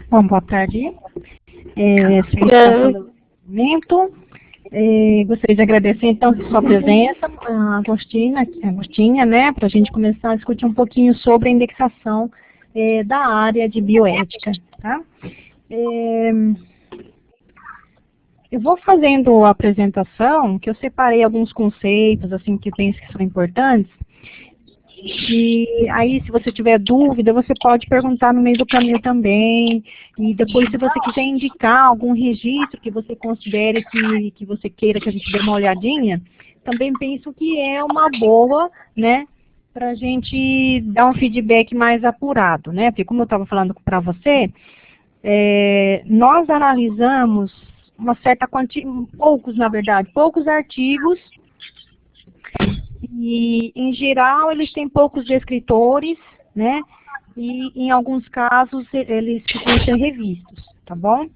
Bom, boa tarde. Sem pelo momento. Gostaria de agradecer, então, a sua presença, a Agostinha, né, para a gente começar a discutir um pouquinho sobre a indexação da área de bioética, tá? Eu vou fazendo a apresentação, que eu separei alguns conceitos, assim, que eu penso que são importantes, e aí, se você tiver dúvida, você pode perguntar no meio do caminho também. E depois, se você quiser indicar algum registro que você considere que você queira que a gente dê uma olhadinha, também penso que é uma boa, né, para a gente dar um feedback mais apurado, né? Porque, como eu estava falando para você, nós analisamos uma certa quantia, poucos artigos. E, em geral, eles têm poucos descritores, né? E, em alguns casos, eles precisam ser revistos, tá bom?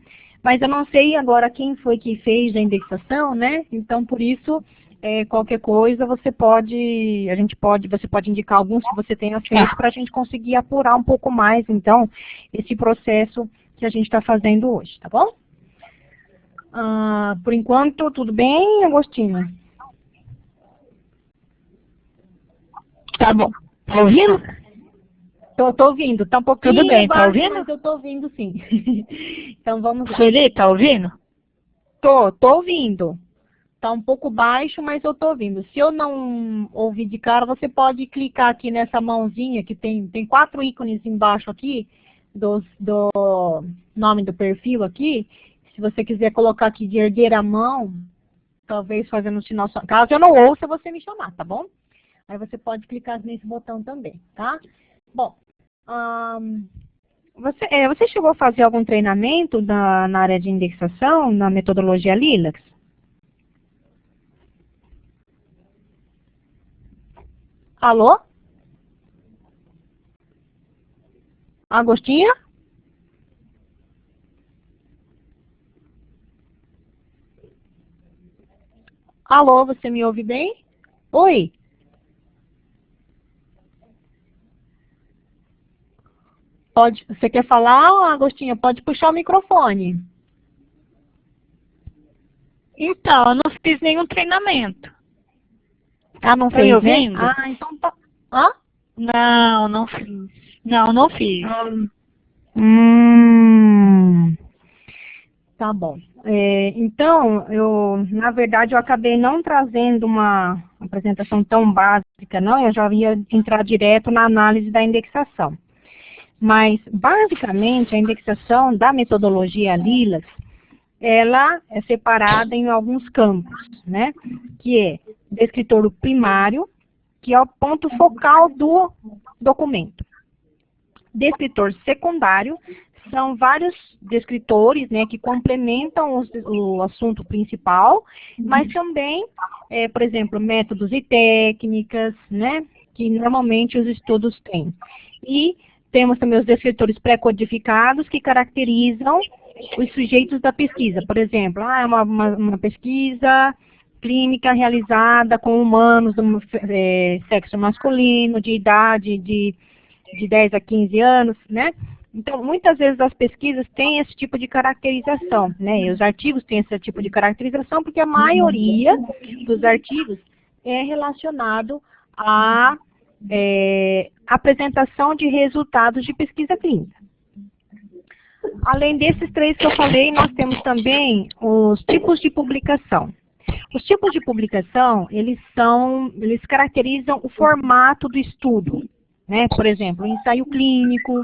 Mas eu não sei agora quem foi que fez a indexação, né? Então, por isso, qualquer coisa, você pode indicar alguns que você tenha feito para a gente conseguir apurar um pouco mais, então, esse processo que a gente está fazendo hoje, tá bom? Por enquanto, tudo bem, Agostinho? Tá bom. Tá ouvindo? Tô ouvindo. Tá um pouquinho Tudo bem, tá baixo, ouvindo? mas eu tô ouvindo sim. Então vamos lá. Sueli, tá ouvindo? Tô ouvindo. Tá um pouco baixo, mas eu tô ouvindo. Se eu não ouvir de cara, você pode clicar aqui nessa mãozinha que tem 4 ícones embaixo aqui do nome do perfil aqui. Se você quiser colocar aqui de erguer a mão, talvez fazendo um sinal. Caso eu não ouça, você me chamar, tá bom? Aí você pode clicar nesse botão também, tá? Bom, você chegou a fazer algum treinamento na área de indexação, na metodologia Lilacs? Alô? Agostinha? Alô, você me ouve bem? Oi? Você quer falar, Agostinha? Pode puxar o microfone. Então, eu não fiz nenhum treinamento. Não Tá fez, me ouvindo? né? Então tá. Hã? Não, não fiz. Não fiz. Tá bom. Então, na verdade, eu acabei não trazendo uma apresentação tão básica, não. Eu já ia entrar direto na análise da indexação. Mas, basicamente, a indexação da metodologia Lilacs, ela é separada em alguns campos, né? Que é descritor primário, que é o ponto focal do documento. Descritor secundário, são vários descritores, né, que complementam o assunto principal, mas também, por exemplo, métodos e técnicas, né, que normalmente os estudos têm. E temos também os descritores pré-codificados, que caracterizam os sujeitos da pesquisa. Por exemplo, é uma pesquisa clínica realizada com humanos do sexo masculino, de idade de 10 a 15 anos, né? Então, muitas vezes as pesquisas têm esse tipo de caracterização, né? E os artigos têm esse tipo de caracterização porque a maioria dos artigos é relacionado à apresentação de resultados de pesquisa clínica. Além desses 3 que eu falei, nós temos também os tipos de publicação. Os tipos de publicação, eles caracterizam o formato do estudo, né? Por exemplo, um ensaio clínico,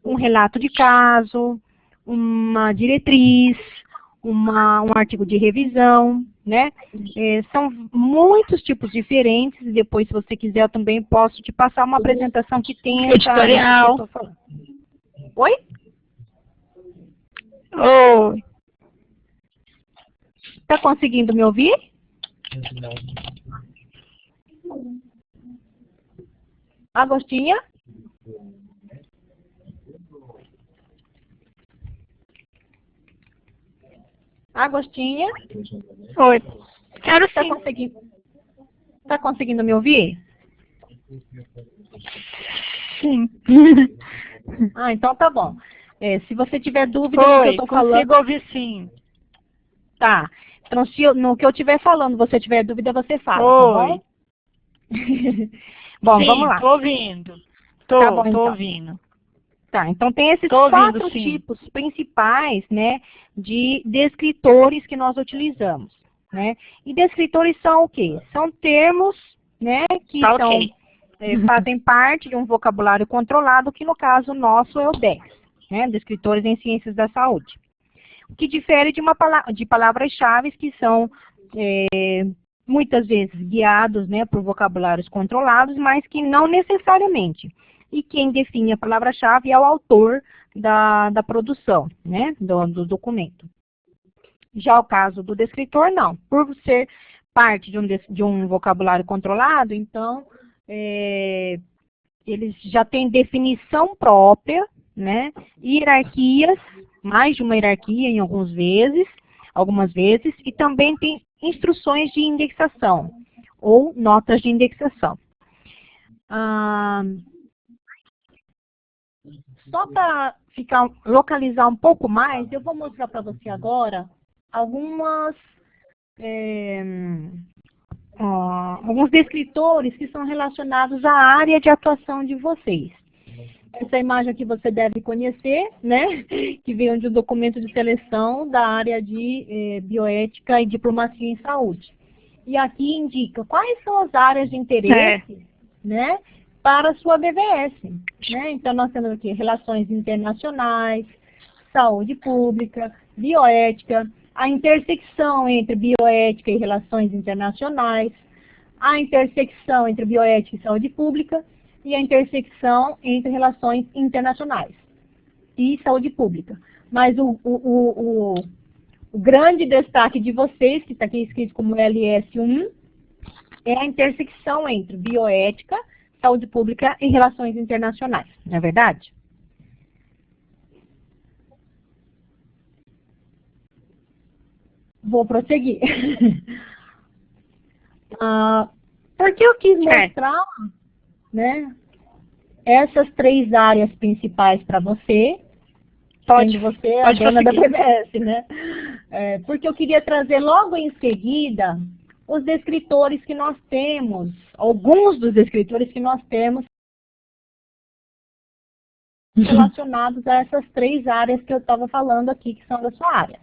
um relato de caso, uma diretriz, um artigo de revisão, né? São muitos tipos diferentes, e depois, se você quiser, eu também posso te passar uma apresentação que tem editorial. Oi? Oi. Está conseguindo me ouvir? Não. Agostinha? Agostinha? Oi. Quero sim. Tá conseguindo me ouvir? Sim. Ah, então tá bom. Se você tiver dúvida no que eu tô falando... consigo ouvir sim. Tá. Então, no que eu estiver falando, você tiver dúvida, você fala, tá bom? Bom, sim, vamos lá. Tô ouvindo. Tá bom, Tô então. ouvindo. Tá, então tem esses Tô ouvindo, quatro sim. tipos principais, né, de descritores que nós utilizamos, né? E descritores são o quê? São termos, né, que Tá são, ok. fazem parte de um vocabulário controlado, que no caso nosso é o DEX, né, Descritores em Ciências da Saúde. O que difere de palavras-chave que são muitas vezes guiados, né, por vocabulários controlados, mas que não necessariamente. E quem define a palavra-chave é o autor da produção, né, do documento. Já o caso do descritor, não. Por ser parte de um vocabulário controlado, então, eles já têm definição própria, né, hierarquias, mais de uma hierarquia em algumas vezes, e também tem instruções de indexação, ou notas de indexação. Só para localizar um pouco mais, eu vou mostrar para você agora alguns descritores que são relacionados à área de atuação de vocês. Essa imagem aqui você deve conhecer, né? Que veio de um documento de seleção da área de bioética e diplomacia em saúde. E aqui indica quais são as áreas de interesse, né, para a sua BVS. Né? Então, nós temos aqui relações internacionais, saúde pública, bioética, a intersecção entre bioética e relações internacionais, a intersecção entre bioética e saúde pública, e a intersecção entre relações internacionais e saúde pública. Mas o grande destaque de vocês, que está aqui escrito como LS1, é a intersecção entre bioética, saúde pública e relações internacionais, não é verdade? Vou prosseguir. Porque eu quis mostrar, né, essas três áreas principais para você, sendo você a dona da BVS, né? Porque eu queria trazer logo em seguida os descritores que nós temos, alguns dos descritores que nós temos relacionados a essas três áreas que eu estava falando aqui, que são da sua área,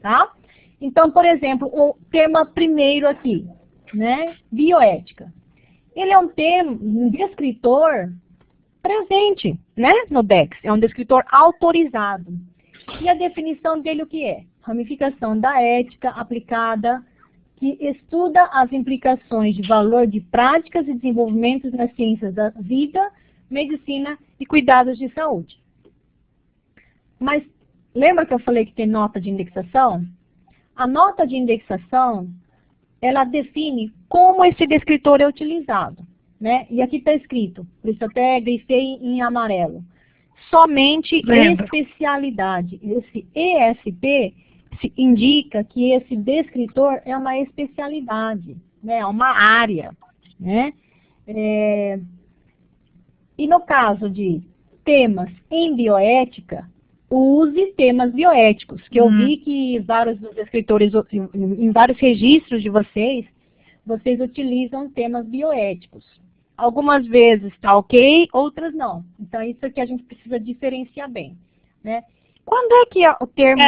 tá? Então, por exemplo, o tema primeiro aqui, né, bioética. Ele é um descritor presente, né, no DEX. É um descritor autorizado. E a definição dele o que é? Ramificação da ética aplicada, que estuda as implicações de valor de práticas e desenvolvimentos nas ciências da vida, medicina e cuidados de saúde. Mas lembra que eu falei que tem nota de indexação? A nota de indexação, ela define como esse descritor é utilizado, né? E aqui está escrito, por isso até grifei em amarelo. Somente especialidade. Esse ESP indica que esse descritor é uma especialidade, né? É uma área, né? E no caso de temas em bioética, use temas bioéticos, que eu vi que vários dos escritores, em vários registros de vocês utilizam temas bioéticos. Algumas vezes está ok, outras não. Então, isso aqui a gente precisa diferenciar bem, né? Quando é que o termo,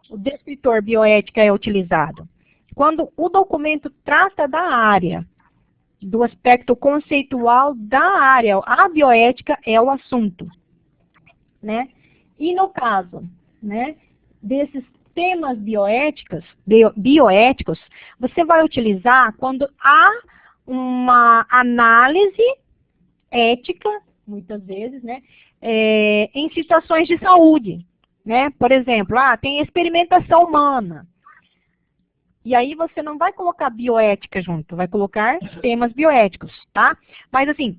o descritor bioética é utilizado? Quando o documento trata da área, do aspecto conceitual da área. A bioética é o assunto, né? E no caso, né, desses temas bioéticos, você vai utilizar quando há uma análise ética, muitas vezes, né, em situações de saúde, né? Por exemplo, tem experimentação humana. E aí você não vai colocar bioética junto, vai colocar temas bioéticos, tá? Mas assim,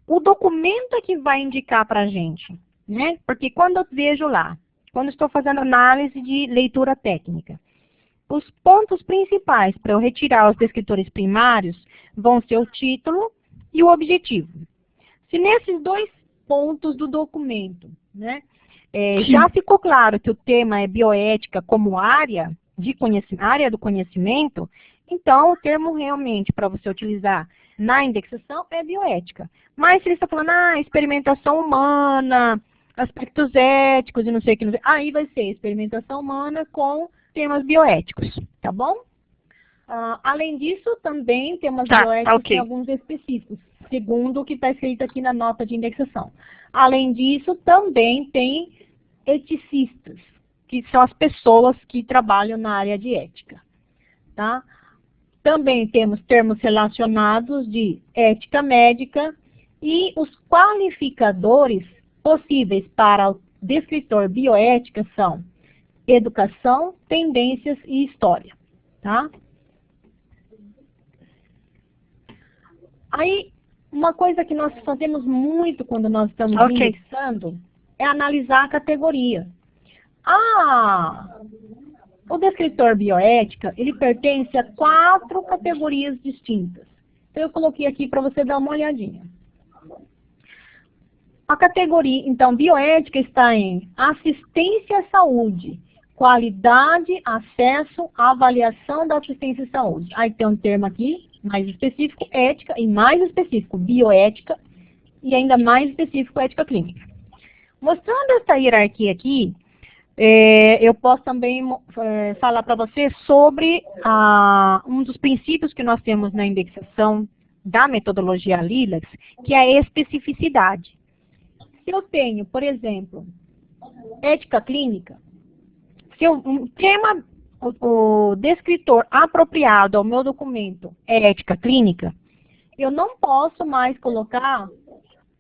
o documento é que vai indicar pra gente, né? Porque quando eu vejo lá, quando estou fazendo análise de leitura técnica, os pontos principais para eu retirar os descritores primários vão ser o título, e o objetivo. Se nesses 2 pontos do documento, né, já ficou claro que o tema é bioética como área do conhecimento, então o termo realmente para você utilizar na indexação é bioética. Mas se ele está falando, experimentação humana, aspectos éticos e não sei o que, aí vai ser experimentação humana com temas bioéticos, tá bom? Além disso, também temas bioéticos tem alguns específicos, segundo o que está escrito aqui na nota de indexação. Além disso, também tem eticistas, que são as pessoas que trabalham na área de ética, tá? Também temos termos relacionados de ética médica e os qualificadores possíveis para o descritor bioética são educação, tendências e história, tá? Aí, uma coisa que nós fazemos muito quando nós estamos indexando é analisar a categoria. O descritor bioética, ele pertence a 4 categorias distintas. Então, eu coloquei aqui para você dar uma olhadinha. A categoria, então, bioética está em assistência à saúde, qualidade, acesso, avaliação da assistência à saúde. Aí tem um termo aqui, mais específico, ética, e mais específico, bioética, e ainda mais específico, ética clínica. Mostrando essa hierarquia aqui, eu posso também falar para você sobre um dos princípios que nós temos na indexação da metodologia Lilacs, que é a especificidade. Se eu tenho, por exemplo, ética clínica, se um tema, o descritor apropriado ao meu documento é ética clínica, eu não posso mais colocar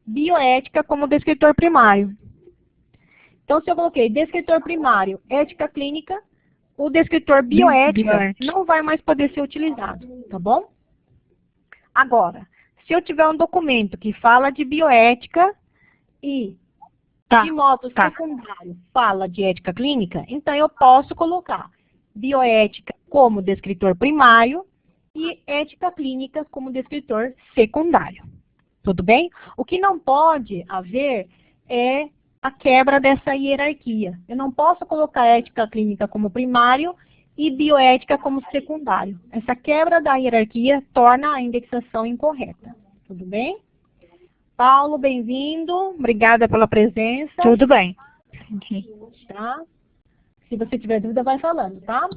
bioética como descritor primário. Então, se eu coloquei descritor primário, ética clínica, o descritor bioética não vai mais poder ser utilizado, tá bom? Agora, se eu tiver um documento que fala de bioética e, de modo secundário, fala de ética clínica, então eu posso colocar bioética como descritor primário e ética clínica como descritor secundário. Tudo bem? O que não pode haver é a quebra dessa hierarquia. Eu não posso colocar ética clínica como primário e bioética como secundário. Essa quebra da hierarquia torna a indexação incorreta. Tudo bem? Paulo, bem-vindo. Obrigada pela presença. Tudo bem. Tá? Se você tiver dúvida, vai falando, tá?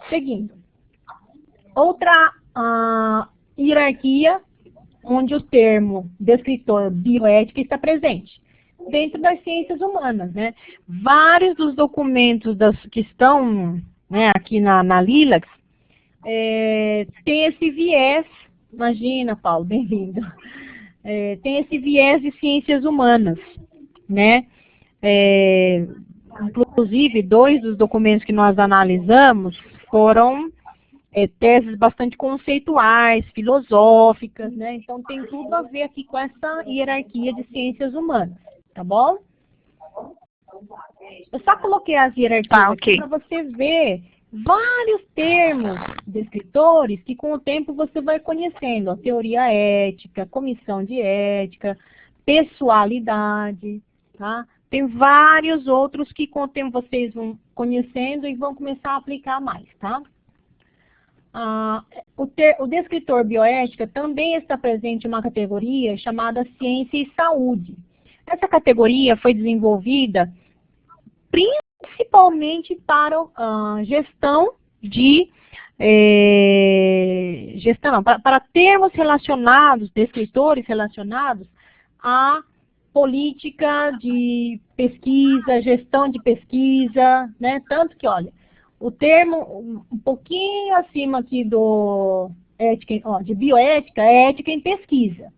Seguindo. Outra hierarquia onde o termo descritor bioética está presente. Dentro das ciências humanas, né? Vários dos documentos que estão, né, aqui na Lilacs tem esse viés, imagina, Paulo, bem-vindo, tem esse viés de ciências humanas, né? Inclusive, 2 dos documentos que nós analisamos foram teses bastante conceituais, filosóficas, né? Então, tem tudo a ver aqui com essa hierarquia de ciências humanas. Tá bom? Eu só coloquei as hierarquias aqui para você ver vários termos descritores que com o tempo você vai conhecendo. A teoria ética, comissão de ética, pessoalidade, tá? Tem vários outros que com o tempo vocês vão conhecendo e vão começar a aplicar mais, tá? O descritor bioética também está presente em uma categoria chamada ciência e saúde. Essa categoria foi desenvolvida principalmente para para termos relacionados, descritores relacionados à política de pesquisa, gestão de pesquisa, né? Tanto que, olha, o termo um pouquinho acima aqui do de bioética é ética em pesquisa.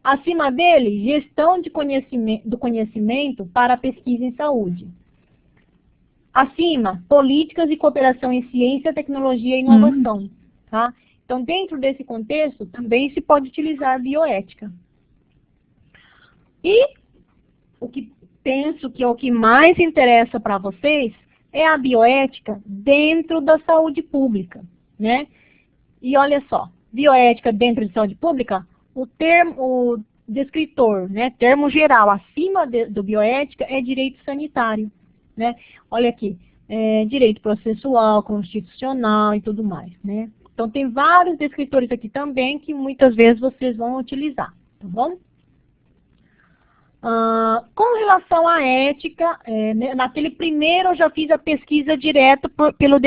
Acima dele, gestão do conhecimento para pesquisa em saúde. Acima, políticas de cooperação em ciência, tecnologia e inovação. Tá? Então, dentro desse contexto, também se pode utilizar a bioética. E o que penso que é o que mais interessa para vocês é a bioética dentro da saúde pública, né? E olha só, bioética dentro de saúde pública, o descritor, né, termo geral, acima do bioética é direito sanitário, né? Olha aqui, direito processual, constitucional e tudo mais, né? Então, tem vários descritores aqui também que muitas vezes vocês vão utilizar, tá bom? Com relação à ética, naquele primeiro eu já fiz a pesquisa direto pelo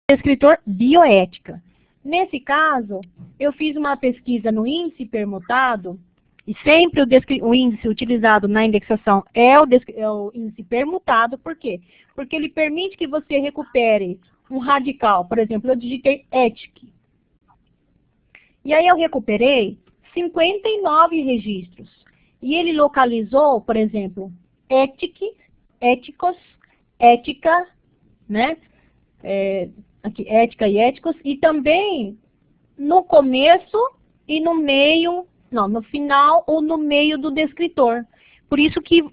descritor bioética. Nesse caso, eu fiz uma pesquisa no índice permutado, e sempre o índice utilizado na indexação é o índice permutado, por quê? Porque ele permite que você recupere um radical. Por exemplo, eu digitei ética. E aí eu recuperei 59 registros. E ele localizou, por exemplo, éticos, ética, né? Aqui, ética e éticos, e também no começo e no meio, não, no final ou no meio do descritor. Por isso que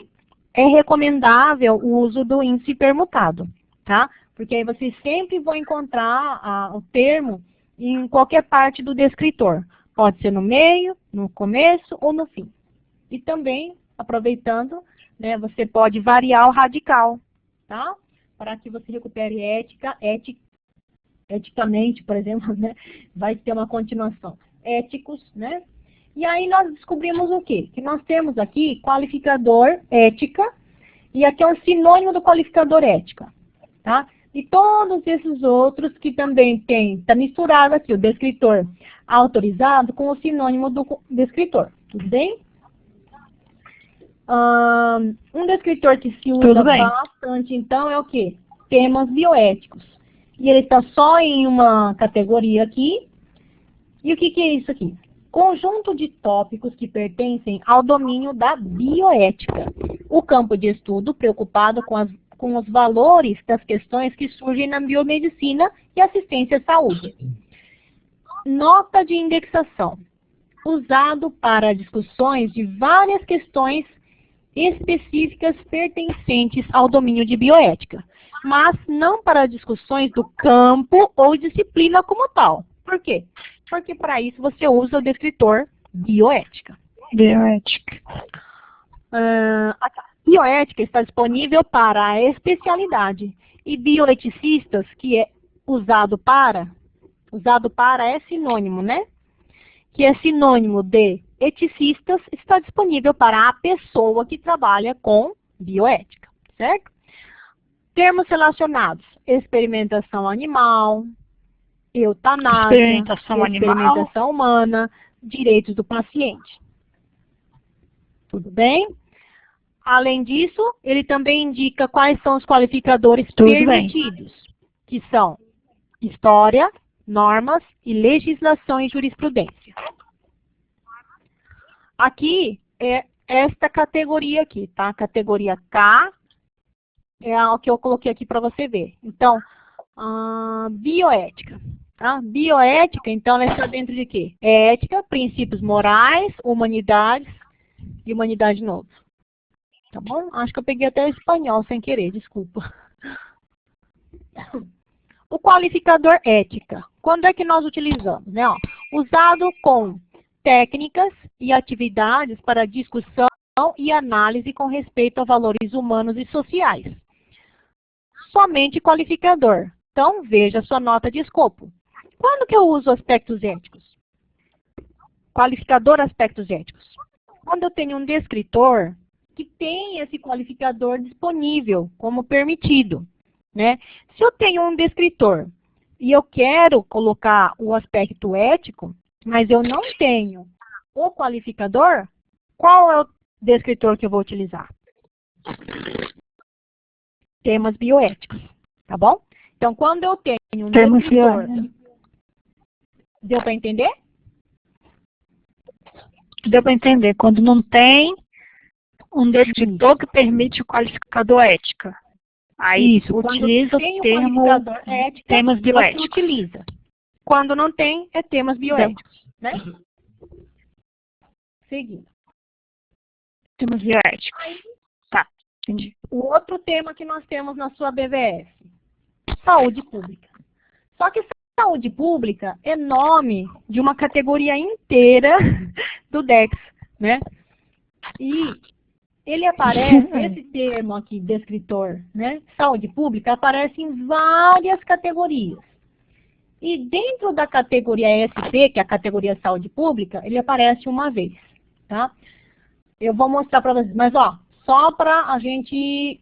é recomendável o uso do índice permutado, tá? Porque aí vocês sempre vão encontrar o termo em qualquer parte do descritor. Pode ser no meio, no começo ou no fim. E também, aproveitando, né, você pode variar o radical, tá? Para que você recupere eticamente, por exemplo, né? Vai ter uma continuação. Éticos, né? E aí nós descobrimos o quê? Que nós temos aqui qualificador ética, e aqui é um sinônimo do qualificador ética, tá? E todos esses outros que também tem, tá misturado aqui, o descritor autorizado com o sinônimo do descritor, tudo bem? Um descritor que se usa bastante, então, é o quê? Temas bioéticos. E ele está só em uma categoria aqui. E o que é isso aqui? Conjunto de tópicos que pertencem ao domínio da bioética. O campo de estudo preocupado com os valores das questões que surgem na biomedicina e assistência à saúde. Nota de indexação. Usado para discussões de várias questões específicas pertencentes ao domínio de bioética, mas não para discussões do campo ou disciplina como tal. Por quê? Porque para isso você usa o descritor bioética. Bioética. Bioética está disponível para a especialidade, e bioeticistas, que é usado para é sinônimo, né? Que é sinônimo de eticistas, está disponível para a pessoa que trabalha com bioética, certo? Termos relacionados: experimentação animal, eutanásia, experimentação humana, direitos do paciente. Tudo bem? Além disso, ele também indica quais são os qualificadores permitidos, que são história, normas e legislação e jurisprudência. Aqui é esta categoria aqui, tá? Categoria K é o que eu coloquei aqui para você ver. Então, bioética. Tá? Bioética, então, ela está dentro de quê? Ética, princípios morais, humanidades e humanidade de novo. Tá bom? Acho que eu peguei até o espanhol sem querer, desculpa. O qualificador ética. Quando é que nós utilizamos? Né? Usado com técnicas e atividades para discussão e análise com respeito a valores humanos e sociais. Somente qualificador. Então, veja a sua nota de escopo. Quando que eu uso aspectos éticos? Qualificador aspectos éticos. Quando eu tenho um descritor que tem esse qualificador disponível como permitido, né? Se eu tenho um descritor e eu quero colocar o aspecto ético, mas eu não tenho o qualificador, qual é o descritor que eu vou utilizar? Temas bioéticos, tá bom? Então, quando eu tenho um descritor... Deu para entender? Deu para entender. Quando não tem um descritor que permite o qualificador ética. Aí isso, utiliza o termo ética, temas bioéticos. Utiliza. Quando não tem, é temas bioéticos, né? Seguindo. Temas bioéticos. Tá, entendi. O outro tema que nós temos na sua BVF, saúde pública. Só que Saúde pública é nome de uma categoria inteira do DEX, né? E ele aparece, esse termo aqui, descritor, né? Saúde pública, aparece em várias categorias. E dentro da categoria SP, que é a categoria saúde pública, ele aparece uma vez, tá? Eu vou mostrar para vocês, mas ó, só para a gente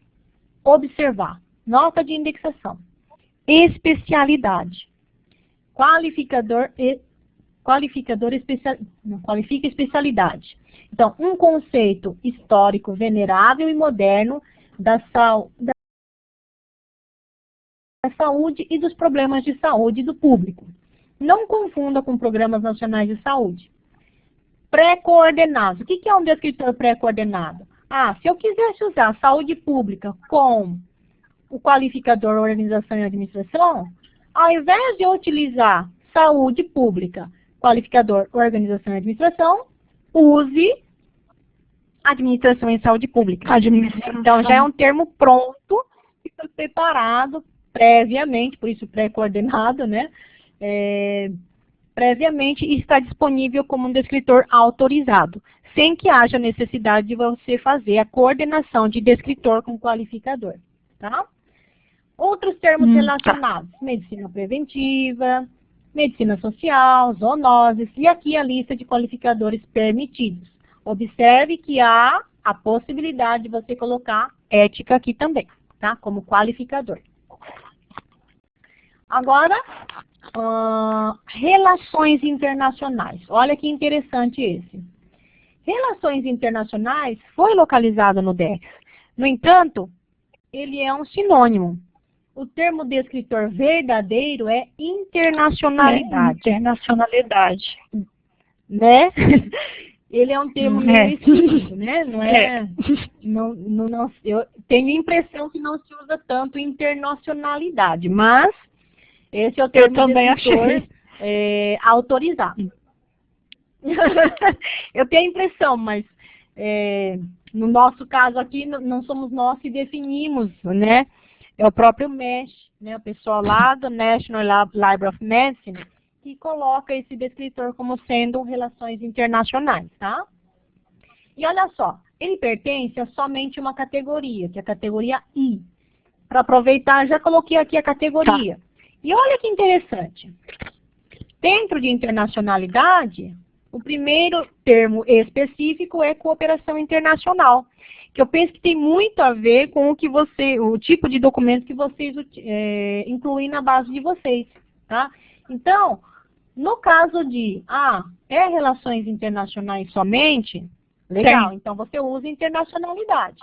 observar. Nota de indexação. Especialidade. Qualifica especialidade. Então, um conceito histórico, venerável e moderno da saúde e dos problemas de saúde do público. Não confunda com programas nacionais de saúde. Pré-coordenado. O que é um descritor pré-coordenado? Se eu quisesse usar saúde pública com o qualificador organização e administração, ao invés de eu utilizar saúde pública, qualificador organização e administração, use administração em saúde pública. Então, já é um termo pronto, que foi preparado previamente, por isso pré-coordenado, né? Previamente, e está disponível como um descritor autorizado, sem que haja necessidade de você fazer a coordenação de descritor com qualificador, tá? Outros termos relacionados, medicina preventiva, medicina social, zoonoses, e aqui a lista de qualificadores permitidos. Observe que há a possibilidade de você colocar ética aqui também, tá? Como qualificador. Agora, relações internacionais. Olha que interessante esse. Relações internacionais foi localizado no DEX. No entanto, ele é um sinônimo. O termo descritor verdadeiro é internacionalidade. Internacionalidade. Né? Ele é um termo meio esquisito, né? Não é? Eu tenho a impressão que não se usa tanto internacionalidade, mas esse é o termo descritor autorizado. Eu tenho a impressão, mas no nosso caso aqui, não somos nós que definimos, né? É o próprio MESH, né? O pessoal lá do National Library of Medicine, que coloca esse descritor como sendo relações internacionais, tá? E olha só, ele pertence a somente uma categoria, que é a categoria I. Para aproveitar, já coloquei aqui a categoria. Tá. E olha que interessante. Dentro de internacionalidade, o primeiro termo específico é cooperação internacional, que eu penso que tem muito a ver com o tipo de documento que vocês incluem na base de vocês, tá? Então, no caso de, relações internacionais somente, legal, então você usa internacionalidade.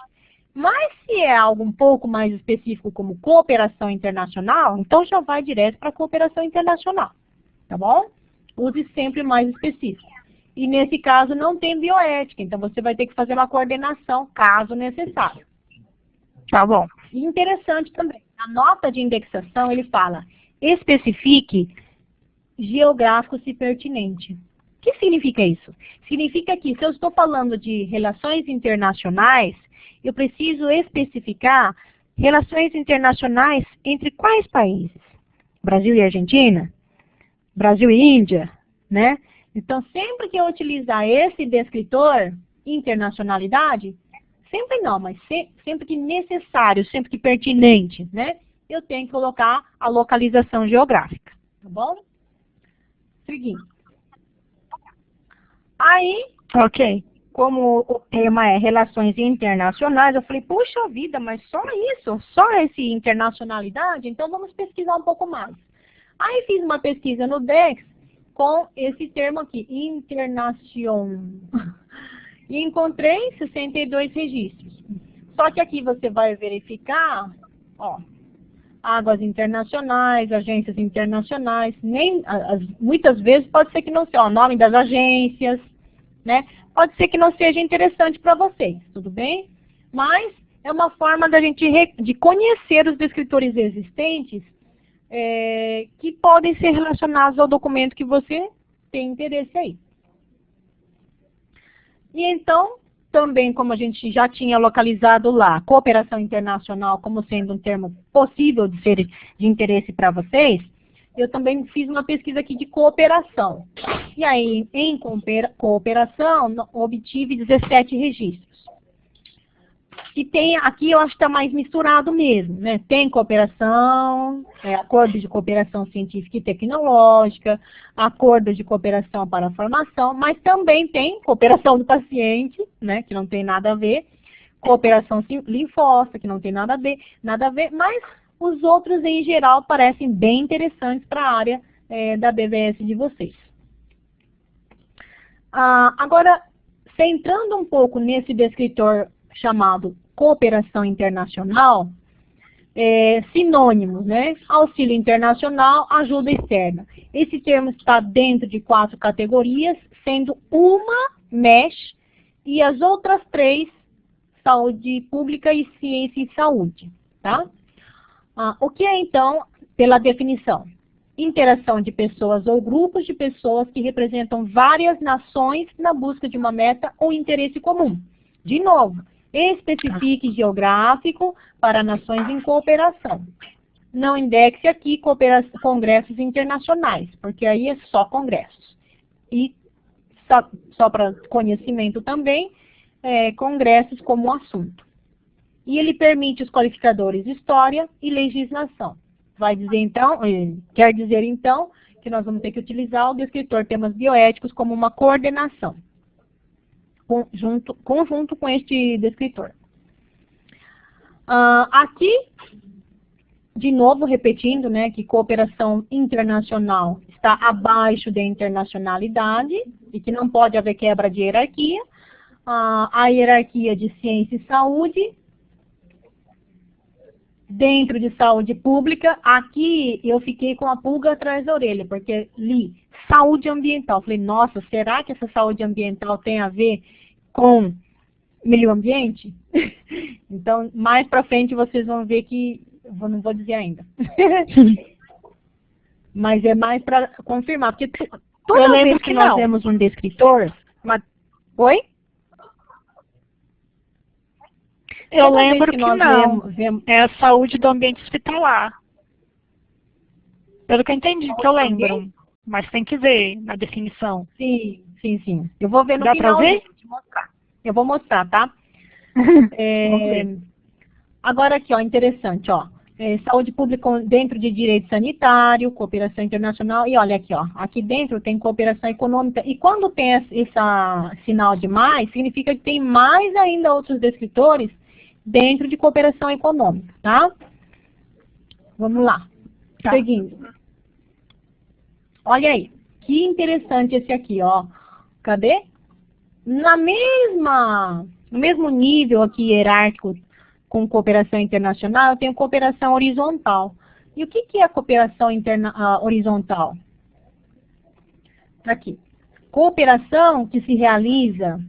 Mas se é algo um pouco mais específico como cooperação internacional, então já vai direto para cooperação internacional, tá bom? Use sempre mais específico. E nesse caso não tem bioética, então você vai ter que fazer uma coordenação, caso necessário. Tá bom. E interessante também, na nota de indexação ele fala, especifique geográfico se pertinente. O que significa isso? Significa que se eu estou falando de relações internacionais, eu preciso especificar relações internacionais entre quais países? Brasil e Argentina? Brasil e Índia? Né? Então, sempre que eu utilizar esse descritor, internacionalidade, sempre não, mas sempre que necessário, sempre que pertinente, né? Eu tenho que colocar a localização geográfica, tá bom? Seguinte. Aí, ok. Como o tema é relações internacionais, eu falei, puxa vida, mas só isso? Só esse internacionalidade? Então vamos pesquisar um pouco mais. Aí fiz uma pesquisa no DEX com esse termo aqui, internacion. E encontrei 62 registros. Só que aqui você vai verificar, ó, águas internacionais, agências internacionais, muitas vezes pode ser que não seja o nome das agências, né? Pode ser que não seja interessante para vocês, tudo bem? Mas é uma forma da gente de conhecer os descritores existentes que podem ser relacionados ao documento que você tem interesse aí. E então, também como a gente já tinha localizado lá, cooperação internacional como sendo um termo possível de ser de interesse para vocês, eu também fiz uma pesquisa aqui de cooperação. E aí, em cooperação, obtive 17 registros. E tem, aqui eu acho que está mais misturado mesmo, né? Tem cooperação, acordos de cooperação científica e tecnológica, acordos de cooperação para a formação, mas também tem cooperação do paciente, né? Que não tem nada a ver, cooperação linfócita, que não tem nada a ver, mas os outros, em geral, parecem bem interessantes para a área da BVS de vocês. Agora, centrando um pouco nesse descritor chamado cooperação internacional, sinônimos, né? Auxílio internacional, ajuda externa. Esse termo está dentro de 4 categorias, sendo uma MESH e as outras 3, saúde pública e ciência e saúde, tá? O que é, então, pela definição? Interação de pessoas ou grupos de pessoas que representam várias nações na busca de uma meta ou interesse comum. De novo, especifique geográfico para nações em cooperação. Não indexe aqui congressos internacionais, porque aí é só congressos. E só para conhecimento também, congressos como assunto. E ele permite os qualificadores história e legislação. Vai dizer então, quer dizer então, que nós vamos ter que utilizar o descritor temas bioéticos como uma coordenação, conjunto com este descritor. Aqui, de novo repetindo, né, que cooperação internacional está abaixo da internacionalidade e que não pode haver quebra de hierarquia. A hierarquia de ciência e saúde, dentro de saúde pública, aqui eu fiquei com a pulga atrás da orelha, porque li saúde ambiental. Falei, nossa, será que essa saúde ambiental tem a ver com meio ambiente? Então, mais para frente vocês vão ver que, eu não vou dizer ainda. Mas é mais para confirmar, porque toda vez que nós temos um descritor... Oi? Eu lembro que não. É a saúde do ambiente hospitalar. Pelo que eu entendi, que eu lembro. Mas tem que ver na definição. Sim. Eu vou ver no final. Dá pra ver? Eu vou mostrar, tá? Agora aqui, ó, interessante, ó. Saúde pública dentro de direito sanitário, cooperação internacional. E olha aqui, ó. Aqui dentro tem cooperação econômica. E quando tem esse sinal de mais, significa que tem mais ainda outros descritores dentro de cooperação econômica, tá? Vamos lá. Tá. Seguindo. Olha aí. Que interessante esse aqui, ó. Cadê? No mesmo nível aqui hierárquico com cooperação internacional, eu tenho cooperação horizontal. E o que é a cooperação horizontal? Aqui. Cooperação que se realiza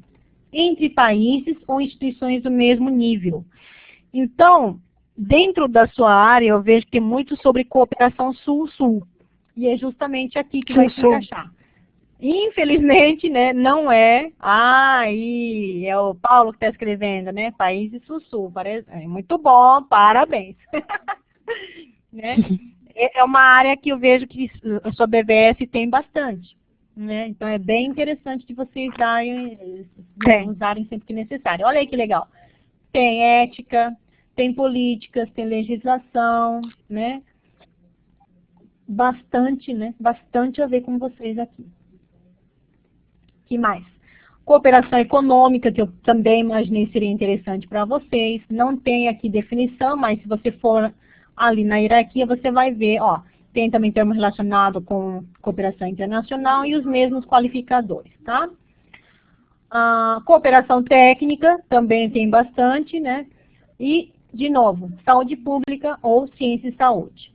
entre países ou instituições do mesmo nível. Então, dentro da sua área, eu vejo que tem muito sobre cooperação sul-sul. E é justamente aqui que vai se encaixar. Infelizmente, né, não é... Aí é o Paulo que está escrevendo, né? Países sul-sul. É muito bom, parabéns. Né? É uma área que eu vejo que a sua BVS tem bastante. Né? Então é bem interessante de vocês usarem sempre que necessário. Olha aí que legal. Tem ética, tem políticas, tem legislação, né? Bastante, né? Bastante a ver com vocês aqui. Que mais? Cooperação econômica, que eu também imaginei seria interessante para vocês. Não tem aqui definição, mas se você for ali na hierarquia, você vai ver, ó. Tem também termo relacionado com cooperação internacional e os mesmos qualificadores, tá? Cooperação técnica também tem bastante, né? E, de novo, saúde pública ou ciência e saúde.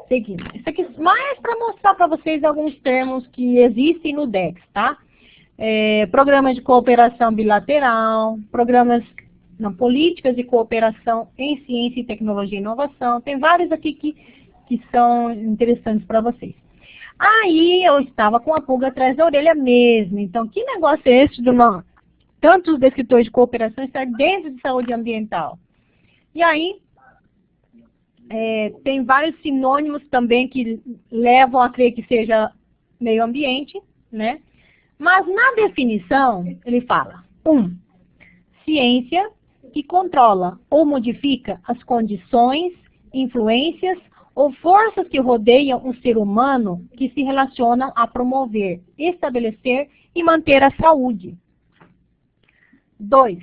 Seguindo. Isso aqui é mais para mostrar para vocês alguns termos que existem no DEX, tá? Programas de cooperação bilateral, políticas de cooperação em ciência e tecnologia e inovação. Tem vários aqui que são interessantes para vocês. Aí eu estava com a pulga atrás da orelha mesmo. Então, que negócio é esse de tantos descritores de cooperação estar dentro de saúde ambiental? E aí, tem vários sinônimos também que levam a crer que seja meio ambiente, né? Mas na definição, ele fala: 1. Ciência que controla ou modifica as condições, influências ou forças que rodeiam o ser humano que se relacionam a promover, estabelecer e manter a saúde. 2.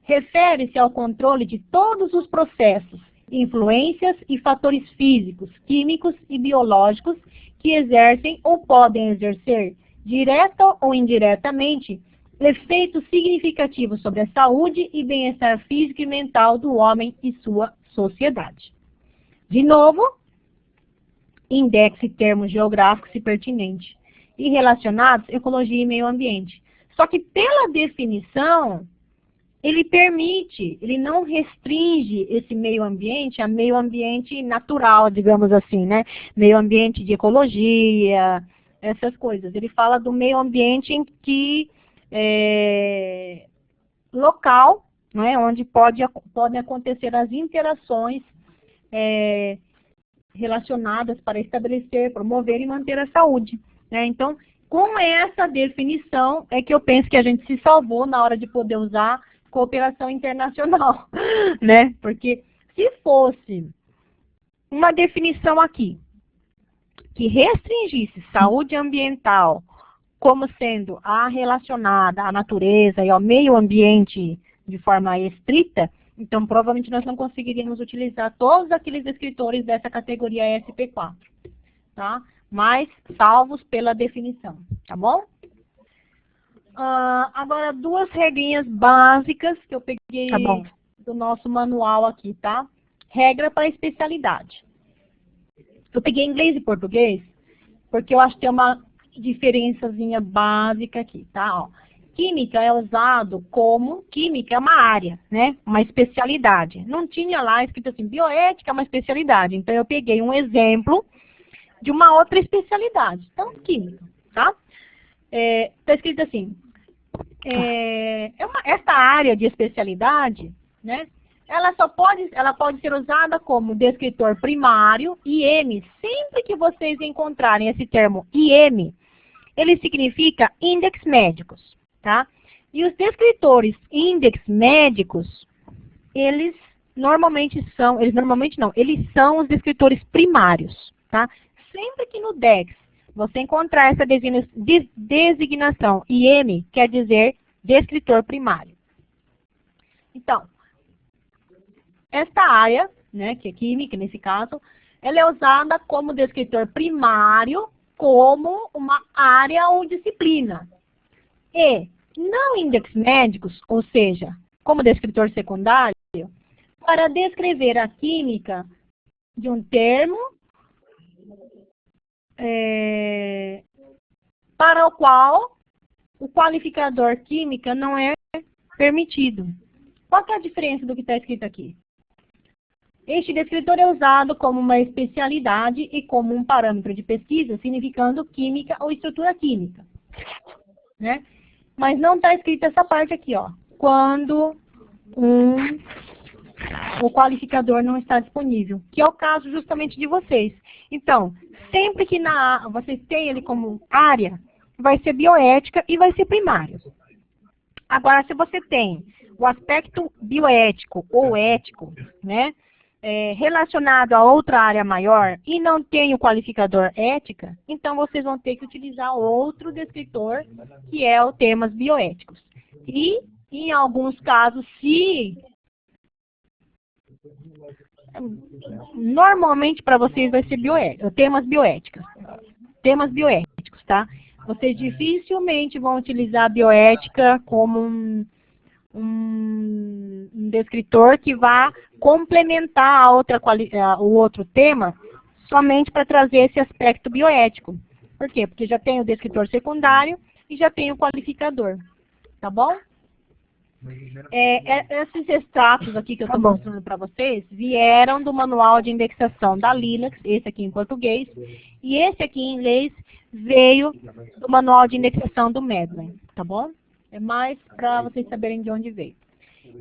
Refere-se ao controle de todos os processos, influências e fatores físicos, químicos e biológicos que exercem ou podem exercer, direta ou indiretamente, efeitos significativos sobre a saúde e bem-estar físico e mental do homem e sua sociedade. De novo, indexe termos geográficos e pertinentes e relacionados ecologia e meio ambiente. Só que pela definição, ele permite, ele não restringe esse meio ambiente a meio ambiente natural, digamos assim, né? Meio ambiente de ecologia, essas coisas. Ele fala do meio ambiente em que local, né, onde podem acontecer as interações relacionadas para estabelecer, promover e manter a saúde, né? Então, com essa definição é que eu penso que a gente se salvou na hora de poder usar cooperação internacional, né? Porque se fosse uma definição aqui que restringisse saúde ambiental como sendo a relacionada à natureza e ao meio ambiente de forma estrita, então provavelmente nós não conseguiríamos utilizar todos aqueles descritores dessa categoria SP4, tá? Mas salvos pela definição, tá bom? Agora, 2 regrinhas básicas que eu peguei do nosso manual aqui, tá? Regra para especialidade. Eu peguei inglês e português, porque eu acho que tem uma diferençazinha básica aqui, tá? Ó, química é usado como, química é uma área, né? Uma especialidade. Não tinha lá escrito assim, bioética é uma especialidade. Então, eu peguei um exemplo de uma outra especialidade. Então, química, tá? Está escrito assim, essa área de especialidade, né? Ela pode ser usada como descritor primário, IM. Sempre que vocês encontrarem esse termo IM, ele significa índex médicos, tá? E os descritores índex médicos, eles eles são os descritores primários, tá? Sempre que no DEX você encontrar essa designação IM, quer dizer descritor primário. Então, esta área, né, que é química nesse caso, ela é usada como descritor primário, como uma área ou disciplina. E não index médicos, ou seja, como descritor secundário, para descrever a química de um termo para o qual o qualificador química não é permitido. Qual que é a diferença do que está escrito aqui? Este descritor é usado como uma especialidade e como um parâmetro de pesquisa, significando química ou estrutura química, né? Mas não está escrito essa parte aqui, ó. Quando o qualificador não está disponível, que é o caso justamente de vocês. Então, sempre que vocês têm ele como área, vai ser bioética e vai ser primário. Agora, se você tem o aspecto bioético ou ético, né, relacionado a outra área maior e não tem o qualificador ética, então vocês vão ter que utilizar outro descritor, que é o temas bioéticos. E, em alguns casos, normalmente para vocês vai ser temas bioéticos, tá? Vocês dificilmente vão utilizar a bioética como um descritor que vá complementar o outro tema somente para trazer esse aspecto bioético. Por quê? Porque já tem o descritor secundário e já tem o qualificador, tá bom? Esses extratos aqui que eu estou mostrando para vocês vieram do manual de indexação da Linux, esse aqui em português, e esse aqui em inglês veio do manual de indexação do Medline, tá bom? É mais para vocês saberem de onde veio.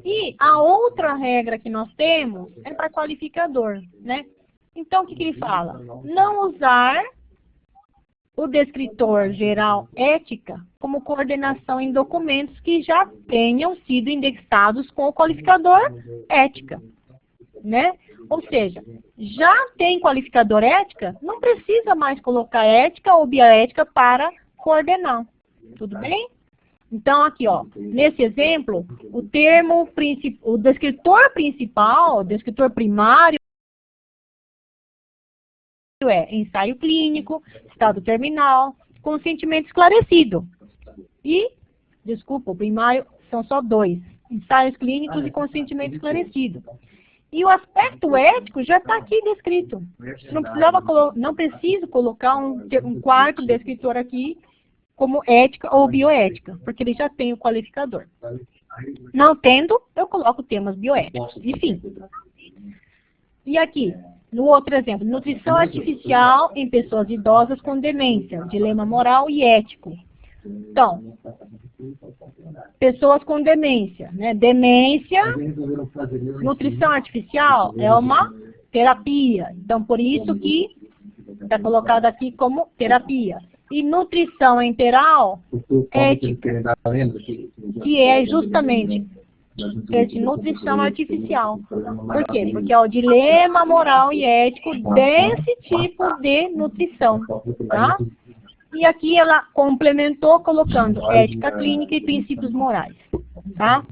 E a outra regra que nós temos é para qualificador, né? Então, o que ele fala? Não usar o descritor geral ética como coordenação em documentos que já tenham sido indexados com o qualificador ética, né? Ou seja, já tem qualificador ética, não precisa mais colocar ética ou bioética para coordenar. Tudo bem? Então, aqui, ó, nesse exemplo, o descritor principal, o descritor primário é ensaio clínico, estado terminal, consentimento esclarecido. E, desculpa, o primário são só 2, ensaios clínicos e consentimento esclarecido. E o aspecto ético já está aqui descrito. Não preciso colocar um quarto descritor aqui como ética ou bioética, porque ele já tem o qualificador. Não tendo, eu coloco temas bioéticos. Enfim. E aqui, no outro exemplo, nutrição artificial em pessoas idosas com demência, dilema moral e ético. Então, pessoas com demência, né? Demência, nutrição artificial é uma terapia. Então, por isso que está colocado aqui como terapia. E nutrição enteral, ética, que é justamente esse nutrição artificial. Por quê? Porque é o dilema moral e ético desse tipo de nutrição, tá? E aqui ela complementou colocando ética clínica e princípios morais, tá?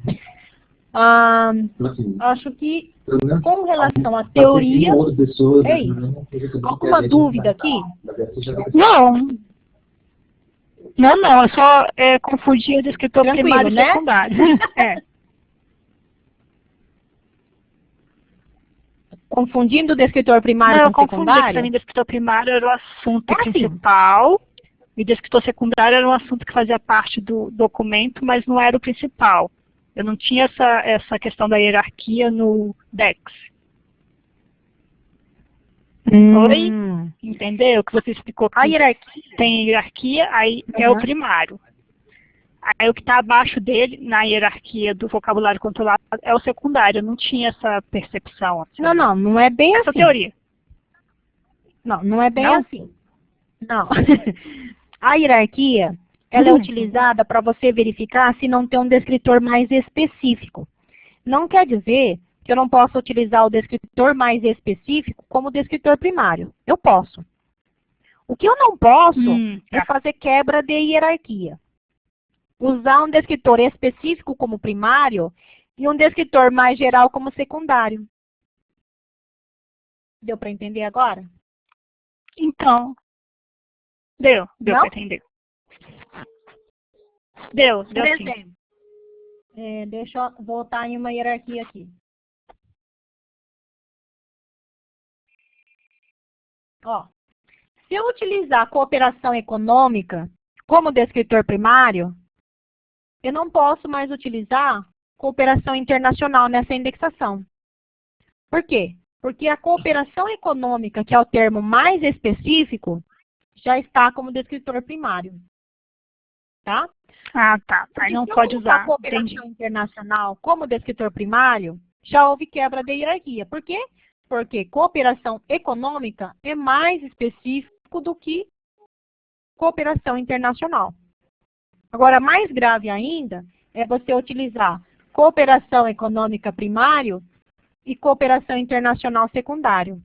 Acho que com relação à teoria, é isso. Alguma dúvida aqui? Não. Não, eu só confundi o descritor primário e né? secundário. Confundindo o descritor primário Não, com o eu confundi, que secundário? também o descritor primário era o assunto Assim. principal, e o descritor secundário era um assunto que fazia parte do documento, mas não era o principal. Eu não tinha essa questão da hierarquia no DEX. Oi? Entendeu? O que você explicou que A hierarquia. tem hierarquia, aí é o primário. Aí o que está abaixo dele, na hierarquia do vocabulário controlado, é o secundário. Eu não tinha essa percepção. Assim. Não é bem essa assim. teoria. Não é bem Não? assim. Não. A hierarquia, ela é utilizada para você verificar se não tem um descritor mais específico. Não quer dizer que eu não possa utilizar o descritor mais específico como descritor primário. Eu posso. O que eu não posso é fazer quebra de hierarquia. Usar um descritor específico como primário e um descritor mais geral como secundário. Deu para entender agora? Então, deu para entender. Deu Por sim. exemplo, deixa eu voltar em uma hierarquia aqui. Ó, se eu utilizar a cooperação econômica como descritor primário, eu não posso mais utilizar cooperação internacional nessa indexação. Por quê? Porque a cooperação econômica, que é o termo mais específico, já está como descritor primário. Tá? Ah, tá. Aí não pode usar. A cooperação internacional como descritor primário, já houve quebra de hierarquia. Por quê? Porque cooperação econômica é mais específico do que cooperação internacional. Agora, mais grave ainda é você utilizar cooperação econômica primário e cooperação internacional secundário.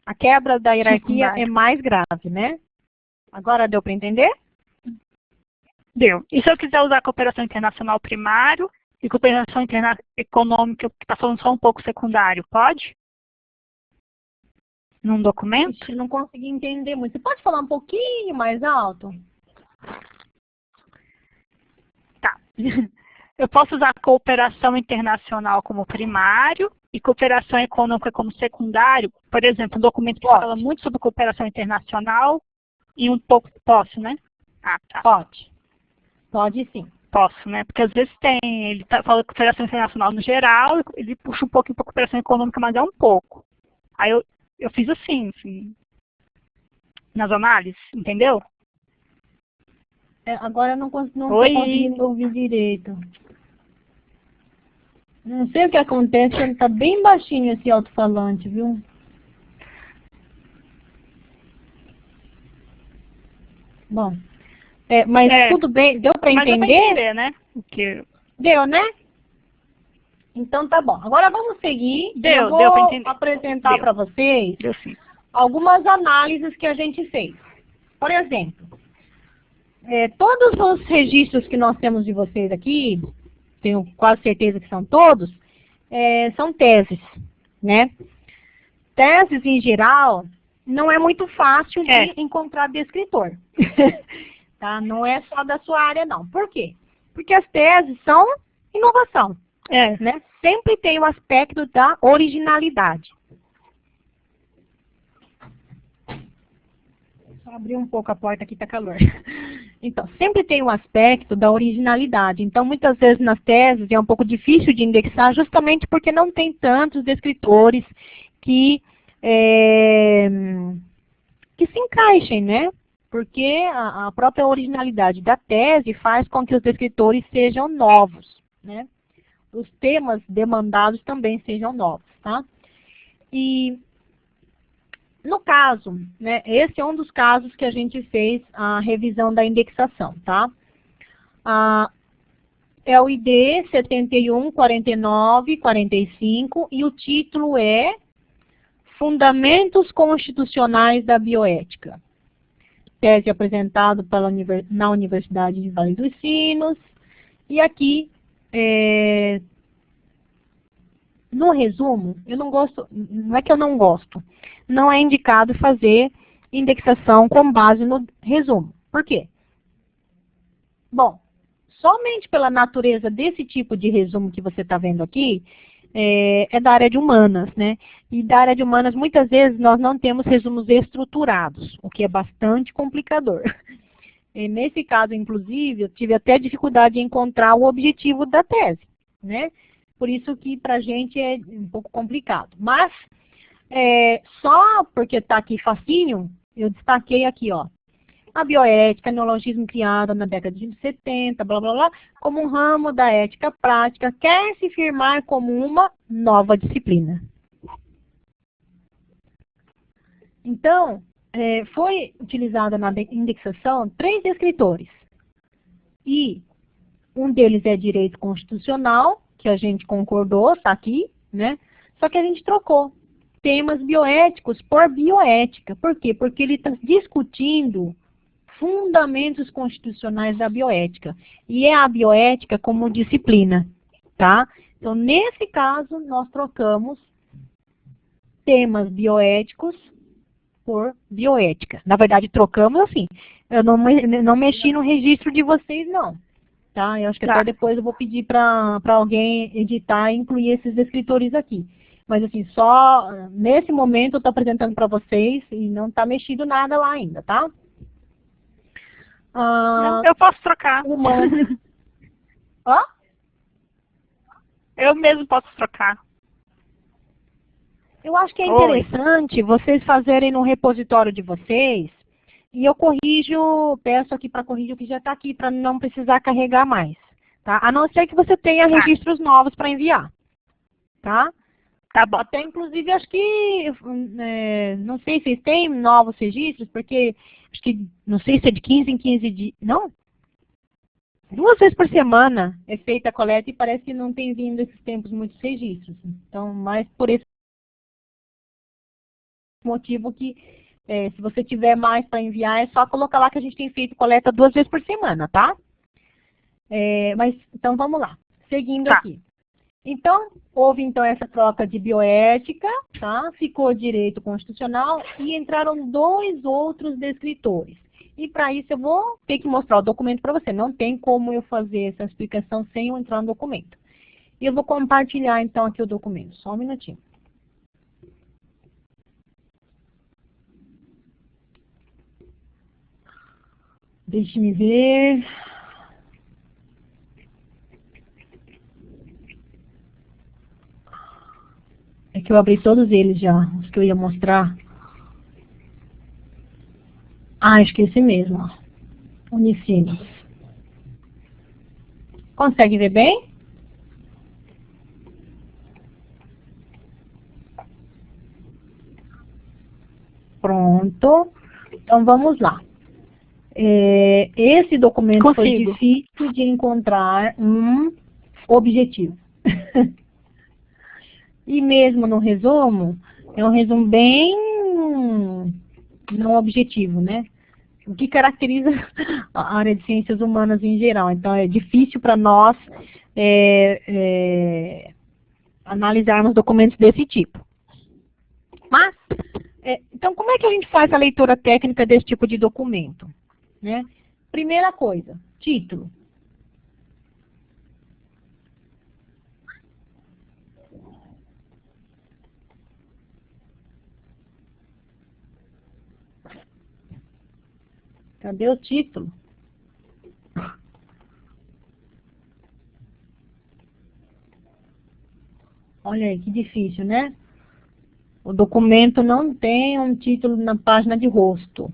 A quebra da hierarquia é mais grave, né? Agora deu para entender? Deu. E se eu quiser usar cooperação internacional primário e cooperação econômica, que está falando só um pouco secundário, pode? Num documento? Ixi, não consegui entender muito. Você pode falar um pouquinho mais alto? Tá. Eu posso usar cooperação internacional como primário e cooperação econômica como secundário. Por exemplo, um documento que fala muito sobre cooperação internacional e um pouco... Posso, né? Ah, tá. Pode. Pode sim. Posso, né? Porque às vezes ele fala de cooperação internacional no geral, ele puxa um pouquinho para cooperação econômica, mas é um pouco. Aí eu fiz assim, nas análises, entendeu? Agora eu não estou conseguindo ouvir direito. Não sei o que acontece, ele está bem baixinho esse alto-falante, viu? Bom, mas tudo bem, deu para entender? Mas deu para entender, né? Deu, né? Então tá bom. Agora vamos seguir. Deu para entender. Apresentar para vocês algumas análises que a gente fez. Por exemplo, todos os registros que nós temos de vocês aqui, tenho quase certeza que são todos, são teses, né? Teses, em geral, não é muito fácil de encontrar descritor. Tá? Não é só da sua área, não. Por quê? Porque as teses são inovação. Né? Sempre tem o aspecto da originalidade. Só abrir um pouco a porta aqui, tá calor. Então, sempre tem o aspecto da originalidade. Então, muitas vezes nas teses é um pouco difícil de indexar, justamente porque não tem tantos descritores que se encaixem, né? Porque a própria originalidade da tese faz com que os descritores sejam novos, né? Os temas demandados também sejam novos, tá? E, no caso, né, esse é um dos casos que a gente fez a revisão da indexação, tá? É o ID 71, 49, 45 e o título é Fundamentos Constitucionais da Bioética. Tese apresentada na Universidade de Vale dos Sinos. E aqui, no resumo, eu não gosto, não é que eu não gosto, não é indicado fazer indexação com base no resumo. Por quê? Bom, somente pela natureza desse tipo de resumo que você está vendo aqui, é da área de humanas, né? E da área de humanas, muitas vezes, nós não temos resumos estruturados, o que é bastante complicador. E nesse caso, inclusive, eu tive até dificuldade em encontrar o objetivo da tese, né? Por isso que para a gente é um pouco complicado. Mas, só porque está aqui facinho, eu destaquei aqui, ó. A bioética, neologismo criado na década de 70, blá, blá, blá, como um ramo da ética prática, quer se firmar como uma nova disciplina. Então, foi utilizada na indexação 3 descritores. E um deles é direito constitucional, que a gente concordou, está aqui, né? Só que a gente trocou temas bioéticos por bioética. Por quê? Porque ele está discutindo fundamentos constitucionais da bioética. E é a bioética como disciplina, tá? Então, nesse caso, nós trocamos temas bioéticos por bioética. Na verdade, trocamos assim. Eu não mexi no registro de vocês, não. Tá? Eu acho que até depois eu vou pedir para alguém editar e incluir esses descritores aqui. Mas, assim, só nesse momento eu estou apresentando para vocês e não está mexido nada lá ainda, tá? Eu posso trocar. Ó? Eu mesmo posso trocar. Eu acho que é interessante vocês fazerem no repositório de vocês e eu peço aqui para corrigir o que já está aqui, para não precisar carregar mais. Tá? A não ser que você tenha registros novos para enviar. Tá? Tá bom. Até, inclusive, acho que, não sei se vocês têm novos registros, porque, acho que, não sei se é de 15 em 15 dias, não? 2 vezes por semana é feita a coleta e parece que não tem vindo esses tempos muitos registros. Então, mas por esse motivo que, se você tiver mais para enviar, é só colocar lá que a gente tem feito coleta 2 vezes por semana, tá? Mas, então, vamos lá. Seguindo aqui. Então, houve então essa troca de bioética, tá? Ficou direito constitucional e entraram 2 outros descritores. E para isso eu vou ter que mostrar o documento para você. Não tem como eu fazer essa explicação sem eu entrar no documento. E eu vou compartilhar então aqui o documento. Só um minutinho. Deixe-me ver. É que eu abri todos eles já, os que eu ia mostrar. Acho que esse mesmo, ó. Unicinos. Consegue ver bem? Pronto. Então vamos lá. esse documento foi Consigo. difícil de encontrar um objetivo. E mesmo no resumo, é um resumo bem não objetivo, né? O que caracteriza a área de ciências humanas em geral. Então, é difícil para nós analisarmos documentos desse tipo. Mas, então, como é que a gente faz a leitura técnica desse tipo de documento? Né? Primeira coisa, título. Cadê o título? Olha aí, que difícil, né? O documento não tem um título na página de rosto.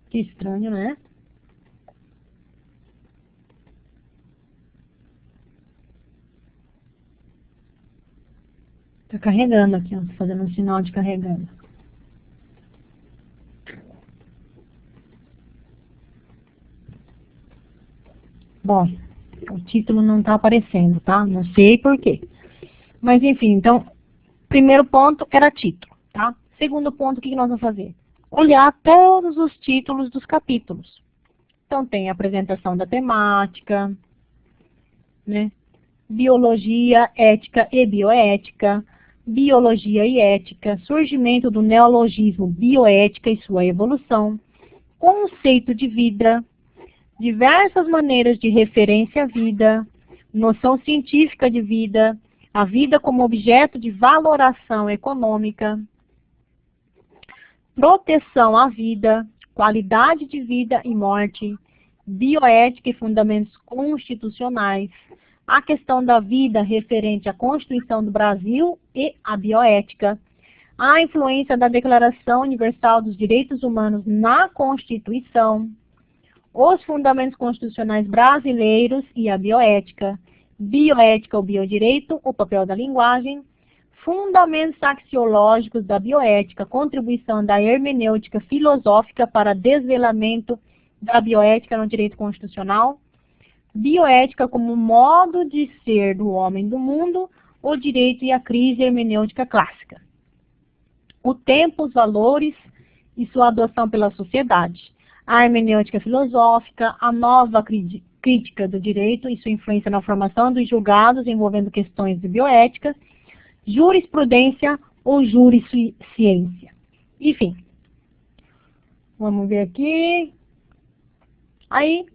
Que estranho, né? Tá carregando aqui, ó, fazendo um sinal de carregando. Bom, o título não está aparecendo, tá? Não sei por quê. Mas, enfim, então, primeiro ponto era título, tá? Segundo ponto, o que nós vamos fazer? Olhar todos os títulos dos capítulos. Então, tem a apresentação da temática, né? Biologia, ética e bioética, biologia e ética, surgimento do neologismo bioética e sua evolução, conceito de vida, diversas maneiras de referência à vida, noção científica de vida, a vida como objeto de valoração econômica, proteção à vida, qualidade de vida e morte, bioética e fundamentos constitucionais, a questão da vida referente à Constituição do Brasil e à bioética, a influência da Declaração Universal dos Direitos Humanos na Constituição, os fundamentos constitucionais brasileiros e a bioética, bioética ou biodireito, o papel da linguagem, fundamentos axiológicos da bioética, contribuição da hermenêutica filosófica para desvelamento da bioética no direito constitucional, bioética como modo de ser do homem do mundo, o direito e a crise hermenêutica clássica. O tempo, os valores e sua adoção pela sociedade. A hermenêutica filosófica, a nova crítica do direito e sua influência na formação dos julgados envolvendo questões de bioética, jurisprudência ou jurisciência. Enfim, vamos ver aqui. Aí,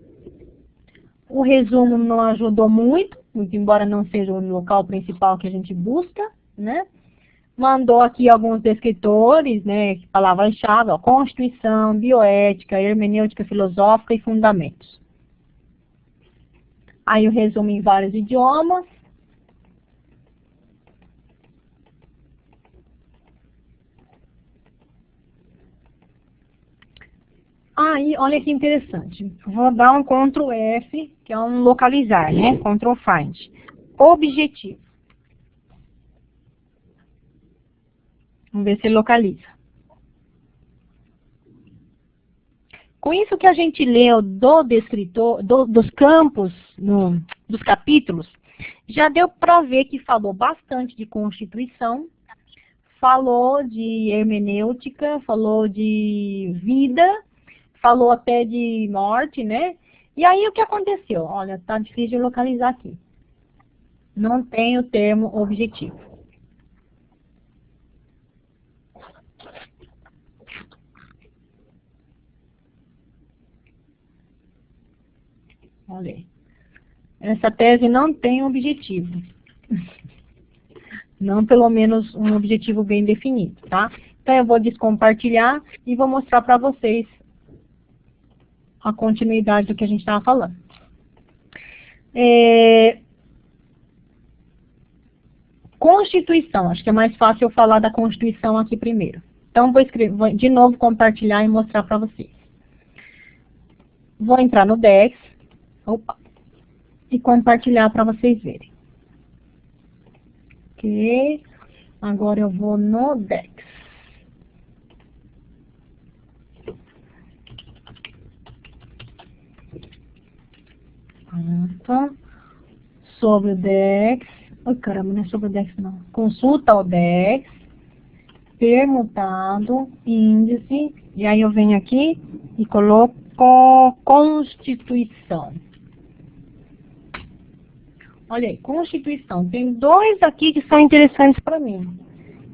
o resumo não ajudou muito, embora não seja o local principal que a gente busca, né? Mandou aqui alguns descritores, né, palavras-chave, ó, Constituição, bioética, hermenêutica filosófica e fundamentos. Aí o resumo em vários idiomas. Aí, olha que interessante. Vou dar um Ctrl F, que é um localizar, né? Ctrl Find. Objetivo. Vamos ver se ele localiza. Com isso que a gente leu do descritor, dos campos, dos capítulos, já deu para ver que falou bastante de Constituição, falou de hermenêutica, falou de vida, falou até de morte, né? E aí o que aconteceu? Olha, tá difícil de localizar aqui. Não tem o termo objetivo. Olha aí. Essa tese não tem objetivo. Não, pelo menos, um objetivo bem definido, tá? Então, eu vou descompartilhar e vou mostrar para vocês a continuidade do que a gente estava falando. Constituição. Acho que é mais fácil eu falar da Constituição aqui primeiro. Então, vou de novo compartilhar e mostrar para vocês. Vou entrar no Dex. Opa! E compartilhar para vocês verem. Ok. Agora eu vou no DEX. Pronto. Sobre o DEX. Ai, caramba, não é sobre o DEX, não. Consulta o DEX. Permutado, índice. E aí eu venho aqui e coloco Constituição. Olha aí, Constituição. Tem dois aqui que são interessantes para mim.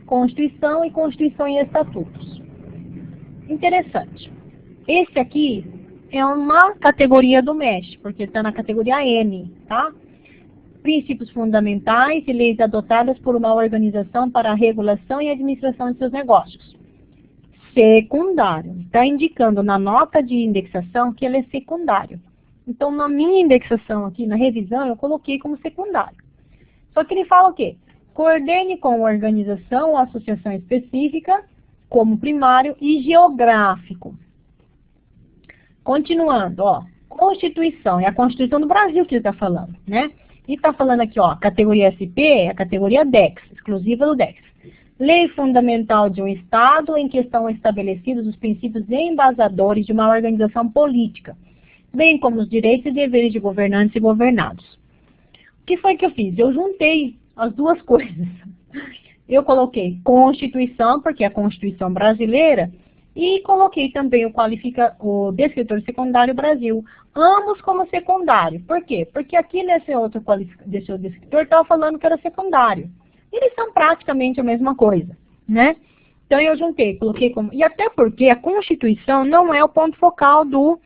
Constituição e Constituição e Estatutos. Interessante. Esse aqui é uma categoria do MESH, porque está na categoria N, tá? Princípios fundamentais e leis adotadas por uma organização para a regulação e administração de seus negócios. Secundário. Está indicando na nota de indexação que ele é secundário. Então, na minha indexação aqui, na revisão, eu coloquei como secundário. Só que ele fala o quê? Coordene com a organização ou associação específica, como primário e geográfico. Continuando, ó, Constituição, é a Constituição do Brasil que ele está falando, né? E está falando aqui, ó, categoria SP é a categoria DEX, exclusiva do DEX. Lei fundamental de um Estado em que estão estabelecidos os princípios embasadores de uma organização política, bem como os direitos e deveres de governantes e governados. O que foi que eu fiz? Eu juntei as duas coisas. Eu coloquei Constituição, porque é a Constituição brasileira, e coloquei também o descritor secundário Brasil, ambos como secundário. Por quê? Porque aqui nesse outro descritor estava falando que era secundário. Eles são praticamente a mesma coisa, né? Então eu juntei, coloquei como... E até porque a Constituição não é o ponto focal do...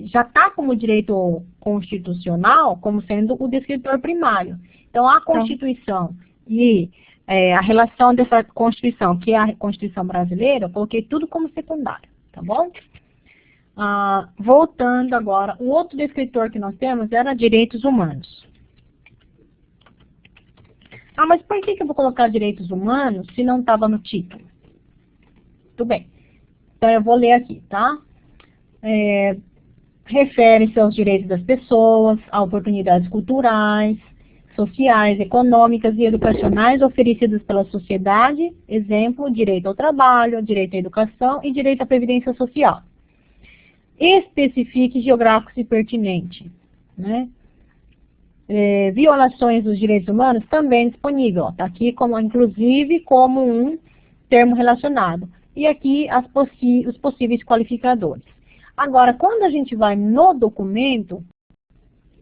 já está como direito constitucional, como sendo o descritor primário. Então a Constituição e... a relação dessa Constituição, que é a Constituição brasileira, eu coloquei tudo como secundário, tá bom? Voltando agora, o outro descritor que nós temos era direitos humanos. Mas por que eu vou colocar direitos humanos se não estava no título? Tudo bem. Então eu vou ler aqui, tá? Refere-se aos direitos das pessoas, a oportunidades culturais, sociais, econômicas e educacionais oferecidas pela sociedade, exemplo, direito ao trabalho, direito à educação e direito à previdência social. Especifique geográfico e pertinente, né? Violações dos direitos humanos também disponível, está aqui como, inclusive como um termo relacionado. E aqui os possíveis qualificadores. Agora, quando a gente vai no documento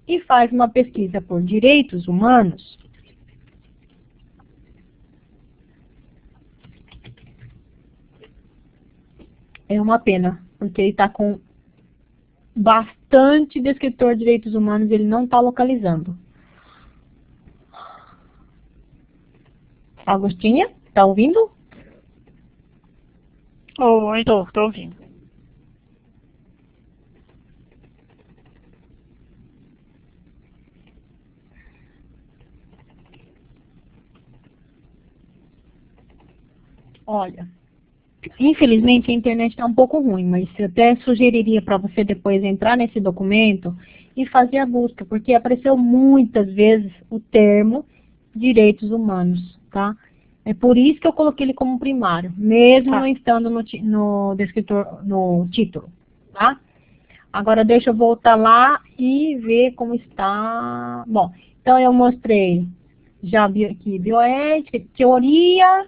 e faz uma pesquisa por direitos humanos, é uma pena, porque ele está com bastante descritor de direitos humanos, ele não está localizando. Agostinha, está ouvindo? Oi, estou ouvindo. Olha, infelizmente a internet está um pouco ruim, mas eu até sugeriria para você depois entrar nesse documento e fazer a busca, porque apareceu muitas vezes o termo direitos humanos, tá? É por isso que eu coloquei ele como primário, mesmo não estando no descritor, no título, tá? Agora deixa eu voltar lá e ver como está. Bom, então eu mostrei já aqui bioética, teoria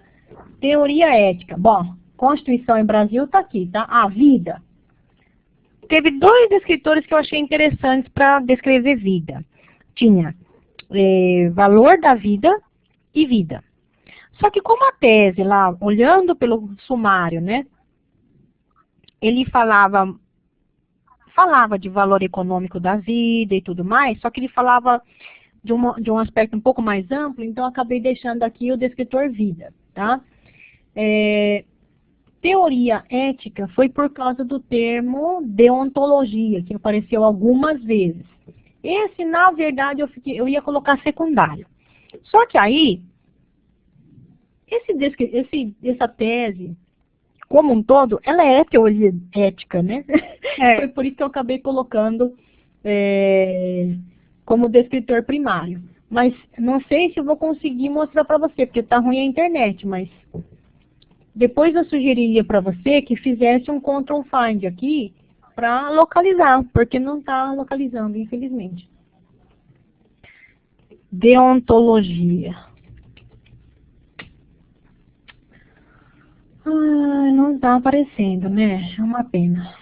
ética. Bom, Constituição em Brasil está aqui, tá? Vida. Teve dois descritores que eu achei interessantes para descrever vida. Tinha valor da vida e vida. Só que como a tese lá, olhando pelo sumário, né? Ele falava de valor econômico da vida e tudo mais, só que ele falava de um aspecto um pouco mais amplo, então eu acabei deixando aqui o descritor vida, tá? Teoria ética foi por causa do termo deontologia, que apareceu algumas vezes. Esse, na verdade, eu ia colocar secundário. Só que aí, essa tese, como um todo, ela é teoria ética, né? Foi por isso que eu acabei colocando como descritor primário. Mas não sei se eu vou conseguir mostrar para você, porque está ruim a internet, mas depois eu sugeriria para você que fizesse um Ctrl Find aqui para localizar, porque não está localizando, infelizmente. Deontologia. Ah, não está aparecendo, né? É uma pena.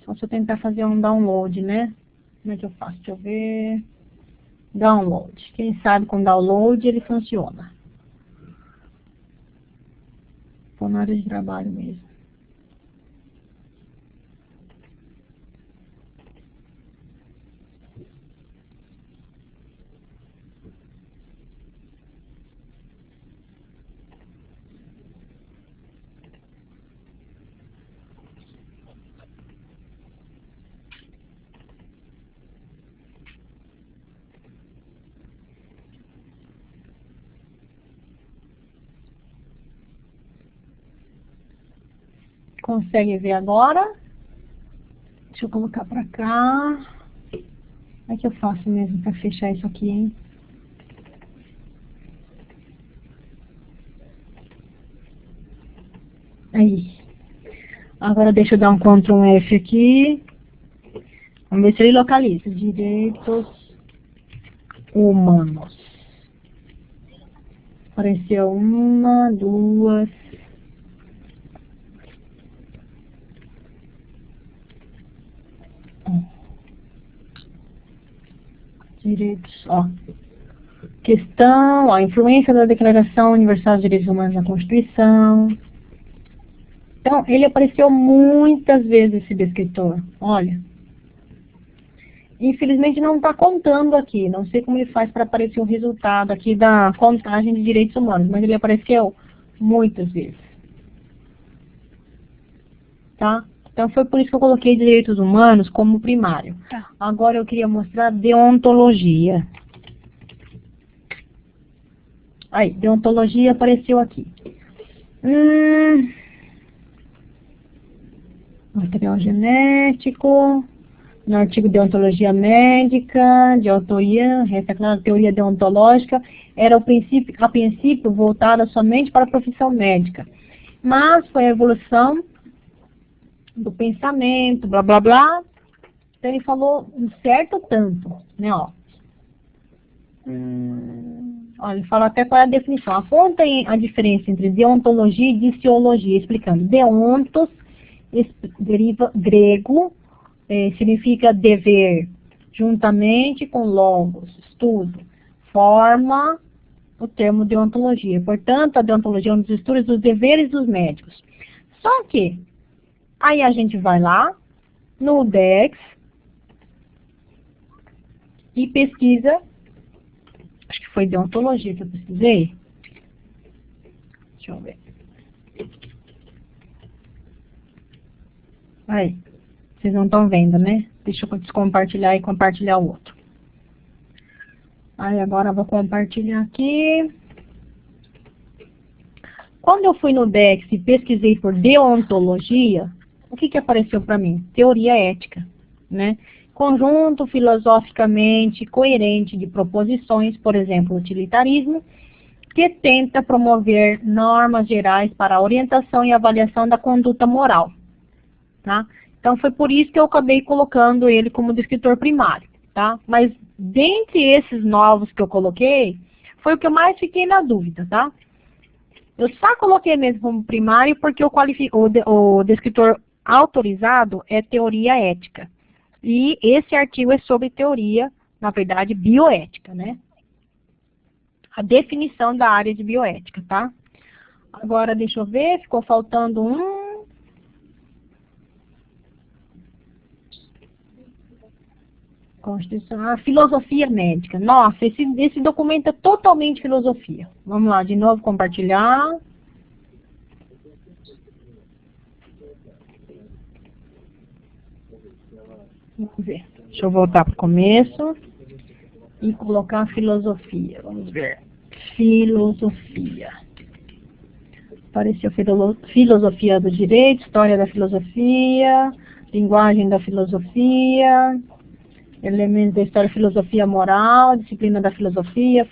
Só se eu tentar fazer um download, né? Como é que eu faço? Deixa eu ver. Download. Quem sabe com download ele funciona. Estou na área de trabalho mesmo. Consegue ver agora? Deixa eu colocar pra cá. Como é que eu faço mesmo pra fechar isso aqui, hein? Aí. Agora deixa eu dar um Ctrl F aqui. Vamos ver se ele localiza. Direitos humanos. Apareceu uma, duas. Direitos, ó. Questão, ó, influência da Declaração Universal dos Direitos Humanos na Constituição. Então, ele apareceu muitas vezes, esse descritor. Olha. Infelizmente não está contando aqui. Não sei como ele faz para aparecer o resultado aqui da contagem de direitos humanos, mas ele apareceu muitas vezes. Tá? Então foi por isso que eu coloquei direitos humanos como primário. Tá. Agora eu queria mostrar deontologia. Aí, deontologia apareceu aqui. Material genético. No artigo Deontologia Médica, de autoria, resta claro, teoria deontológica, era a princípio voltada somente para a profissão médica. Mas foi a evolução do pensamento, blá blá blá. Então ele falou um certo tanto, né, ó. Olha, ele fala até qual é a definição. Aponta a diferença entre deontologia e diciologia, explicando. Deontos deriva grego, significa dever, juntamente com logos, estudo, forma o termo deontologia. Portanto, a deontologia é um dos estudos dos deveres dos médicos. Só que, aí a gente vai lá, no DEX, e pesquisa, acho que foi deontologia que eu pesquisei. Deixa eu ver. Aí. Vocês não estão vendo, né? Deixa eu descompartilhar e compartilhar o outro. Aí agora eu vou compartilhar aqui. Quando eu fui no DEX e pesquisei por deontologia, o que apareceu para mim? Teoria ética, né? Conjunto filosoficamente coerente de proposições, por exemplo, utilitarismo, que tenta promover normas gerais para a orientação e avaliação da conduta moral, tá? Então, foi por isso que eu acabei colocando ele como descritor primário, tá? Mas, dentre esses novos que eu coloquei, foi o que eu mais fiquei na dúvida, tá? Eu só coloquei mesmo como primário porque o descritor autorizado é teoria ética. E esse artigo é sobre teoria, na verdade, bioética, né? A definição da área de bioética, tá? Agora, deixa eu ver, ficou faltando um... Constituição, a filosofia médica. Nossa, esse documento é totalmente filosofia. Vamos lá, de novo, compartilhar. Vamos ver. Deixa eu voltar para o começo e colocar filosofia. Vamos ver. Filosofia. Apareceu filosofia do direito, história da filosofia, linguagem da filosofia. elementos da história, filosofia moral, disciplina da filosofia,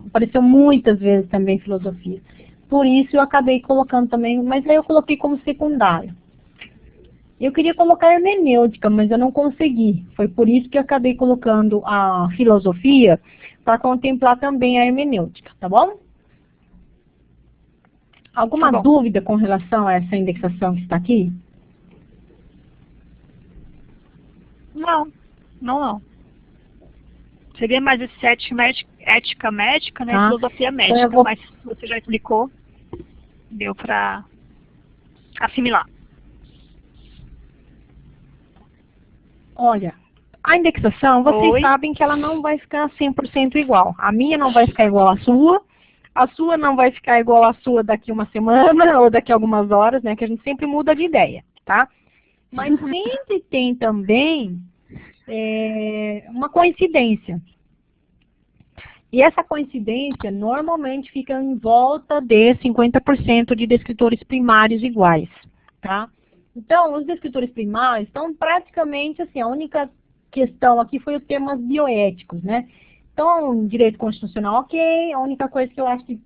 apareceu muitas vezes também filosofia. Por isso eu acabei colocando também, mas aí eu coloquei como secundário. Eu queria colocar hermenêutica, mas eu não consegui. Foi por isso que eu acabei colocando a filosofia para contemplar também a hermenêutica, tá bom? Alguma dúvida com relação a essa indexação que está aqui? Não. Seria mais esse ética médica, né? Filosofia médica, então mas você já explicou, deu para assimilar. Olha, a indexação, vocês sabem que ela não vai ficar 100% igual. A minha não vai ficar igual à sua não vai ficar igual à sua daqui uma semana ou daqui a algumas horas, né? Que a gente sempre muda de ideia, tá? Mas sempre tem também uma coincidência. E essa coincidência normalmente fica em volta de 50% de descritores primários iguais, tá? Então, os descritores primários estão praticamente assim, a única questão aqui foi os temas bioéticos, né? Então, direito constitucional, ok, a única coisa que eu acho que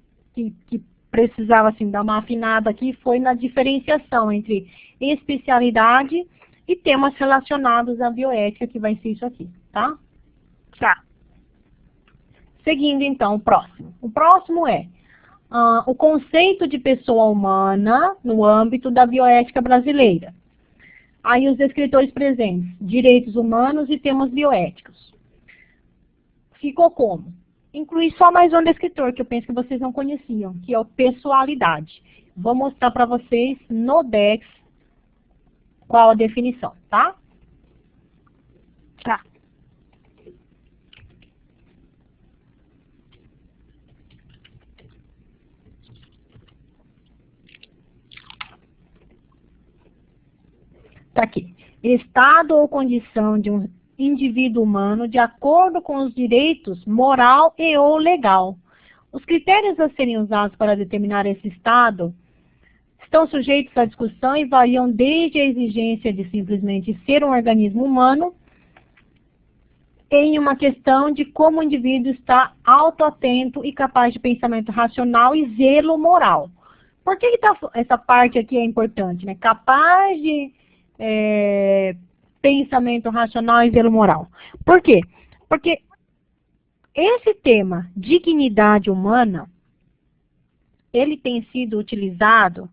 precisava assim, dar uma afinada aqui foi na diferenciação entre especialidade e temas relacionados à bioética, que vai ser isso aqui, tá? Tá. Seguindo, então, o próximo. O próximo é o conceito de pessoa humana no âmbito da bioética brasileira. Aí os descritores presentes, direitos humanos e temas bioéticos. Ficou como? Incluí só mais um descritor que eu penso que vocês não conheciam, que é o pessoalidade. Vou mostrar para vocês no Dex qual a definição, tá? Tá. Tá aqui. Estado ou condição de um indivíduo humano de acordo com os direitos moral e ou legal. Os critérios a serem usados para determinar esse estado estão sujeitos à discussão e variam desde a exigência de simplesmente ser um organismo humano em uma questão de como o indivíduo está autoatento e capaz de pensamento racional e zelo moral. Por que essa parte aqui é importante, né? Capaz de pensamento racional e zelo moral. Por quê? Porque esse tema, dignidade humana, ele tem sido utilizado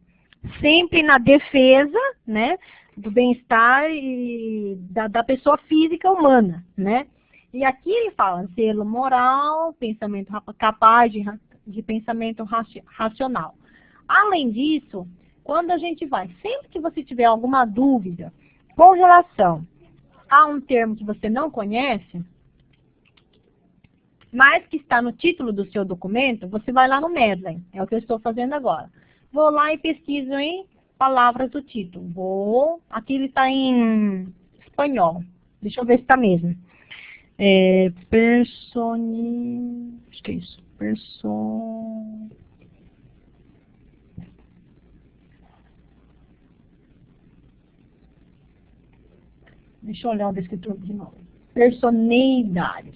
sempre na defesa, né, do bem-estar da pessoa física humana, né? E aqui ele fala zelo moral, pensamento capaz de pensamento racional. Além disso, quando a gente sempre que você tiver alguma dúvida com relação a um termo que você não conhece, mas que está no título do seu documento, você vai lá no Medley, é o que eu estou fazendo agora. Vou lá e pesquiso em palavras do título. Aqui ele está em espanhol, deixa eu ver se está mesmo. Acho que é isso, Deixa eu olhar o descritor de novo. Personeidade.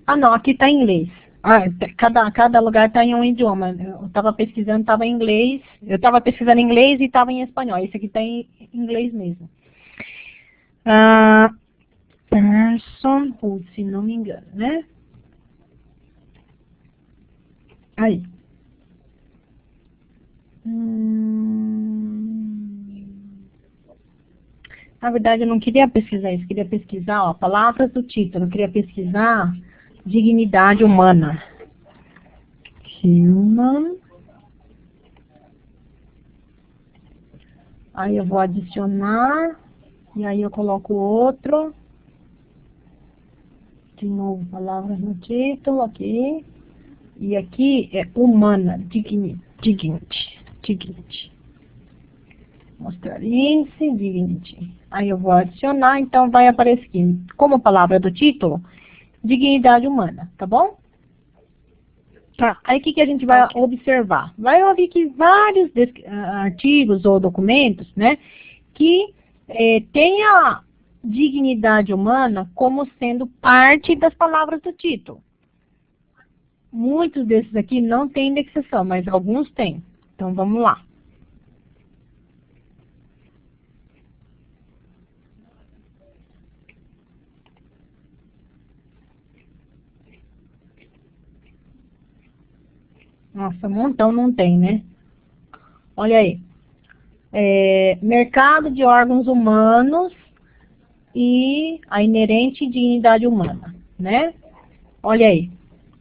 Ah, não, aqui está em inglês. Cada lugar está em um idioma. Eu estava pesquisando, estava em inglês. Eu estava pesquisando em inglês e estava em espanhol. Esse aqui está em inglês mesmo. Personhood, se não me engano, né? Aí. Na verdade, eu não queria pesquisar isso. Queria pesquisar, palavras do título. Eu queria pesquisar dignidade humana. Human. Aí eu vou adicionar. E aí eu coloco outro. De novo, palavras no título, aqui. E aqui é humana, dignity. Mostrar índice, dignity. Aí eu vou adicionar, então vai aparecer aqui, como palavra do título, dignidade humana, tá bom? Tá. Aí o que a gente vai observar? Vai ouvir que vários artigos ou documentos, né, que tem a dignidade humana como sendo parte das palavras do título. Muitos desses aqui não têm indexação, mas alguns têm. Então vamos lá. Nossa, um montão não tem, né? Olha aí. Mercado de órgãos humanos e a inerente dignidade humana, né? Olha aí.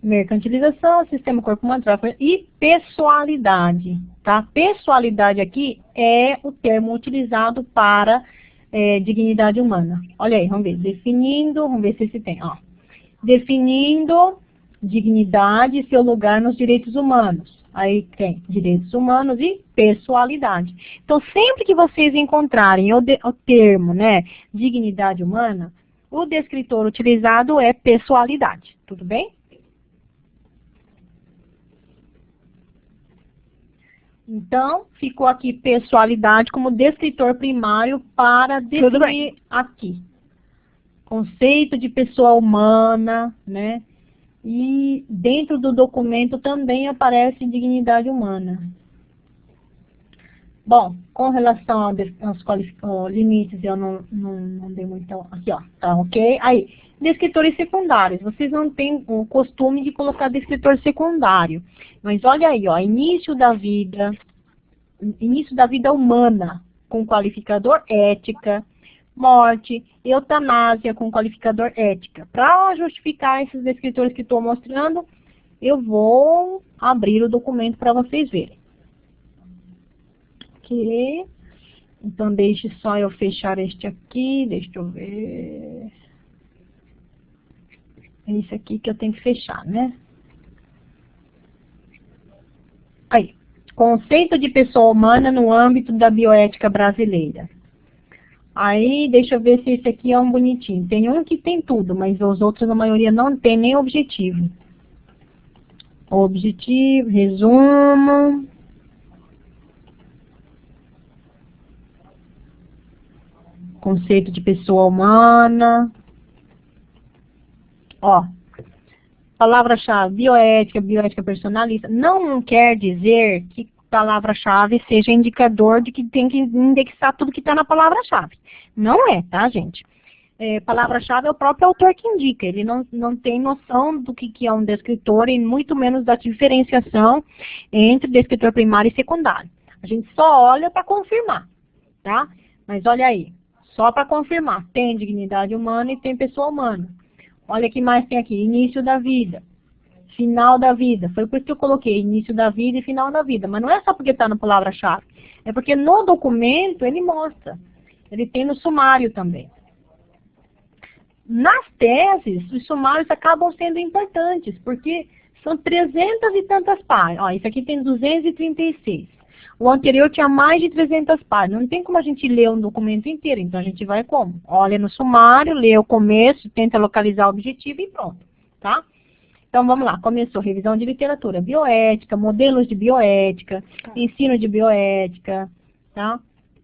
Mercantilização, sistema corpo humano e pessoalidade, tá? Pessoalidade aqui é o termo utilizado para dignidade humana. Olha aí, vamos ver. Definindo, vamos ver se tem, ó. Definindo dignidade e seu lugar nos direitos humanos. Aí tem direitos humanos e pessoalidade. Então, sempre que vocês encontrarem o termo, né, dignidade humana, o descritor utilizado é pessoalidade. Tudo bem? Então, ficou aqui pessoalidade como descritor primário para definir aqui. Conceito de pessoa humana, né? E dentro do documento também aparece dignidade humana. Bom, com relação aos limites, eu não dei muito... Aqui, ó, tá ok? Aí, descritores secundários. Vocês não têm o costume de colocar descritor secundário. Mas olha aí, ó, início da vida humana, com qualificador ética, morte, eutanásia com qualificador ética. Para justificar esses descritores que estou mostrando, eu vou abrir o documento para vocês verem. Ok. Então, deixe só eu fechar este aqui, deixa eu ver. É isso aqui que eu tenho que fechar, né? Aí, conceito de pessoa humana no âmbito da bioética brasileira. Aí, deixa eu ver se esse aqui é um bonitinho. Tem um que tem tudo, mas os outros, a maioria, não tem nem objetivo. Objetivo, resumo. Conceito de pessoa humana. Ó, palavra-chave, bioética, bioética personalista. Não quer dizer que palavra-chave seja indicador de que tem que indexar tudo que está na palavra-chave. Não é, tá, gente? Palavra-chave é o próprio autor que indica. Ele não tem noção do que é um descritor e muito menos da diferenciação entre descritor primário e secundário. A gente só olha para confirmar, tá? Mas olha aí, só para confirmar. Tem dignidade humana e tem pessoa humana. Olha o que mais tem aqui. Início da vida. Final da vida. Foi por isso que eu coloquei início da vida e final da vida. Mas não é só porque está na palavra-chave. É porque no documento ele mostra. Ele tem no sumário também. Nas teses, os sumários acabam sendo importantes, porque são 300 e tantas páginas. Ó, isso aqui tem 236. O anterior tinha mais de 300 páginas. Não tem como a gente ler um documento inteiro. Então, a gente vai como? Olha no sumário, lê o começo, tenta localizar o objetivo e pronto. Tá? Então, vamos lá. Começou revisão de literatura bioética, modelos de bioética, ensino de bioética. Tá?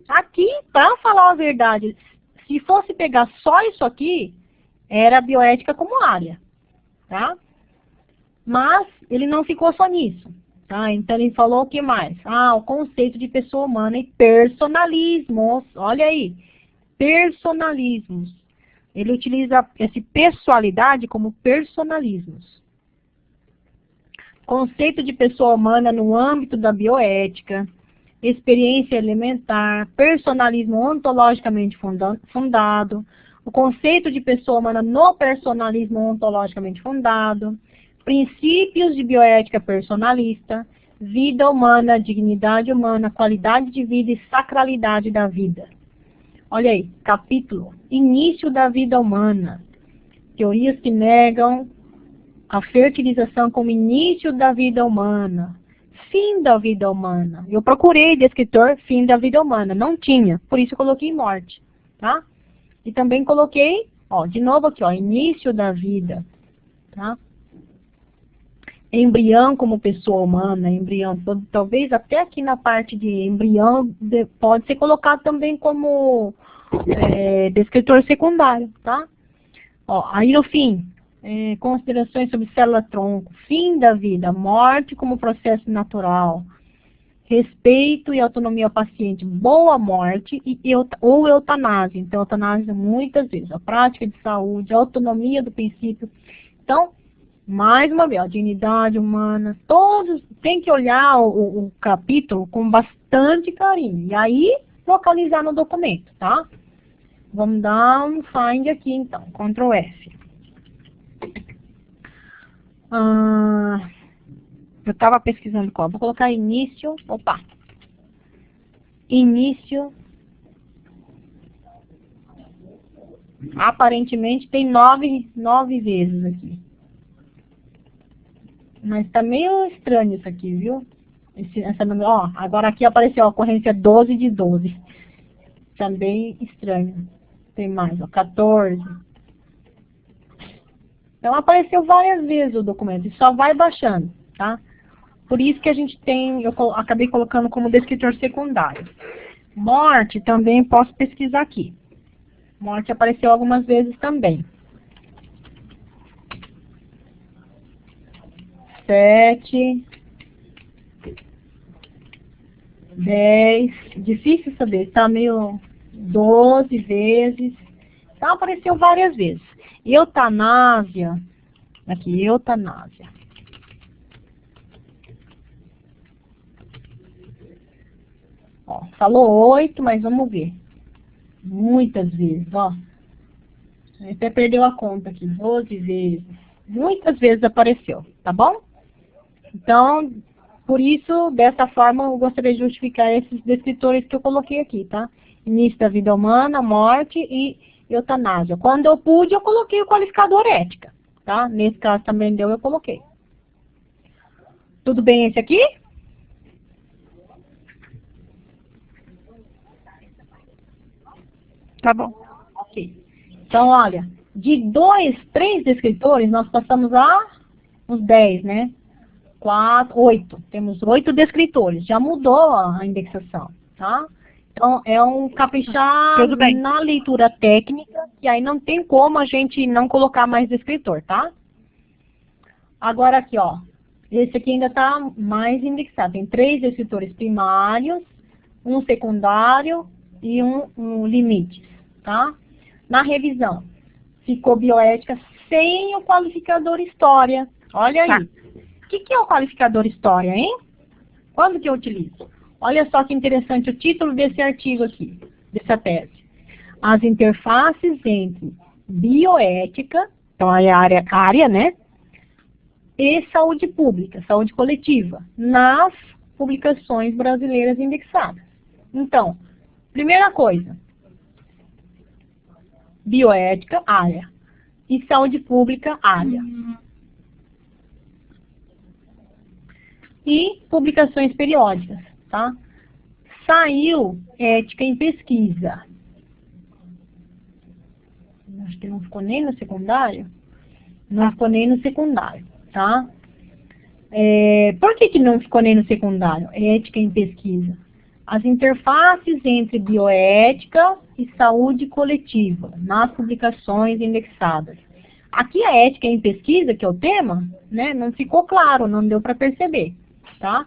Aqui, para falar a verdade, se fosse pegar só isso aqui, era a bioética como área. Tá? Mas ele não ficou só nisso. Tá? Então, ele falou o que mais? O conceito de pessoa humana e personalismos. Olha aí, personalismos. Ele utiliza esse pessoalidade como personalismos. Conceito de pessoa humana no âmbito da bioética, experiência elementar, personalismo ontologicamente fundado, o conceito de pessoa humana no personalismo ontologicamente fundado, princípios de bioética personalista, vida humana, dignidade humana, qualidade de vida e sacralidade da vida. Olha aí, capítulo, início da vida humana, teorias que negam a fertilização como início da vida humana, fim da vida humana. Eu procurei descritor fim da vida humana, não tinha, por isso eu coloquei morte, tá? E também coloquei, ó, de novo aqui, ó, início da vida, tá? embrião como pessoa humana, embrião, talvez até aqui na parte de embrião, pode ser colocado também como descritor secundário, tá? Ó, aí no fim, considerações sobre célula-tronco, fim da vida, morte como processo natural, respeito e autonomia ao paciente, boa morte ou eutanásia. Então, eutanásia muitas vezes, a prática de saúde, a autonomia do princípio. Então, mais uma vez, a dignidade humana, todos tem que olhar o capítulo com bastante carinho. E aí, localizar no documento, tá? Vamos dar um find aqui, então, Ctrl F. Eu estava pesquisando qual. Vou colocar início. Opa! Início. Aparentemente tem 9 vezes aqui. Mas tá meio estranho isso aqui, viu? Ó, agora aqui apareceu a ocorrência 12 de 12. Também estranho. Tem mais, ó, 14. Então apareceu várias vezes o documento. E só vai baixando, tá? Por isso que a gente tem, eu acabei colocando como descritor secundário. Morte também posso pesquisar aqui. Morte apareceu algumas vezes também. 7, 10, difícil saber, tá meio 12 vezes. Então apareceu várias vezes. Eutanásia, aqui, eutanásia. Ó, falou 8, mas vamos ver. Muitas vezes, ó. Até perdeu a conta aqui, 12 vezes. Muitas vezes apareceu, tá bom? Então, por isso, dessa forma, eu gostaria de justificar esses descritores que eu coloquei aqui, tá? Início da vida humana, morte e eutanásia. Quando eu pude, eu coloquei o qualificador ética, tá? Nesse caso também deu, eu coloquei. Tudo bem esse aqui? Tá bom. Ok. Então, olha, de 2, 3 descritores, nós passamos a uns 10, né? 4, 8. Temos 8 descritores. Já mudou a indexação, tá? Então, é um caprichar na leitura técnica, e aí não tem como a gente não colocar mais descritor, tá? Agora aqui, ó. Esse aqui ainda está mais indexado. Tem 3 descritores primários, um secundário e um limite, tá? Na revisão, ficou bioética sem o qualificador história. Olha aí. O que é o qualificador história, hein? Quando que eu utilizo? Olha só que interessante o título desse artigo aqui, dessa tese. As interfaces entre bioética, então é a área, né? E saúde pública, saúde coletiva, nas publicações brasileiras indexadas. Então, primeira coisa, bioética, área. E saúde pública, área. E publicações periódicas, tá? Saiu ética em pesquisa. Acho que não ficou nem no secundário. Não ficou nem no secundário, tá? Por que não ficou nem no secundário? Ética em pesquisa. As interfaces entre bioética e saúde coletiva, nas publicações indexadas. Aqui a ética em pesquisa, que é o tema, né, não ficou claro, não deu para perceber, tá?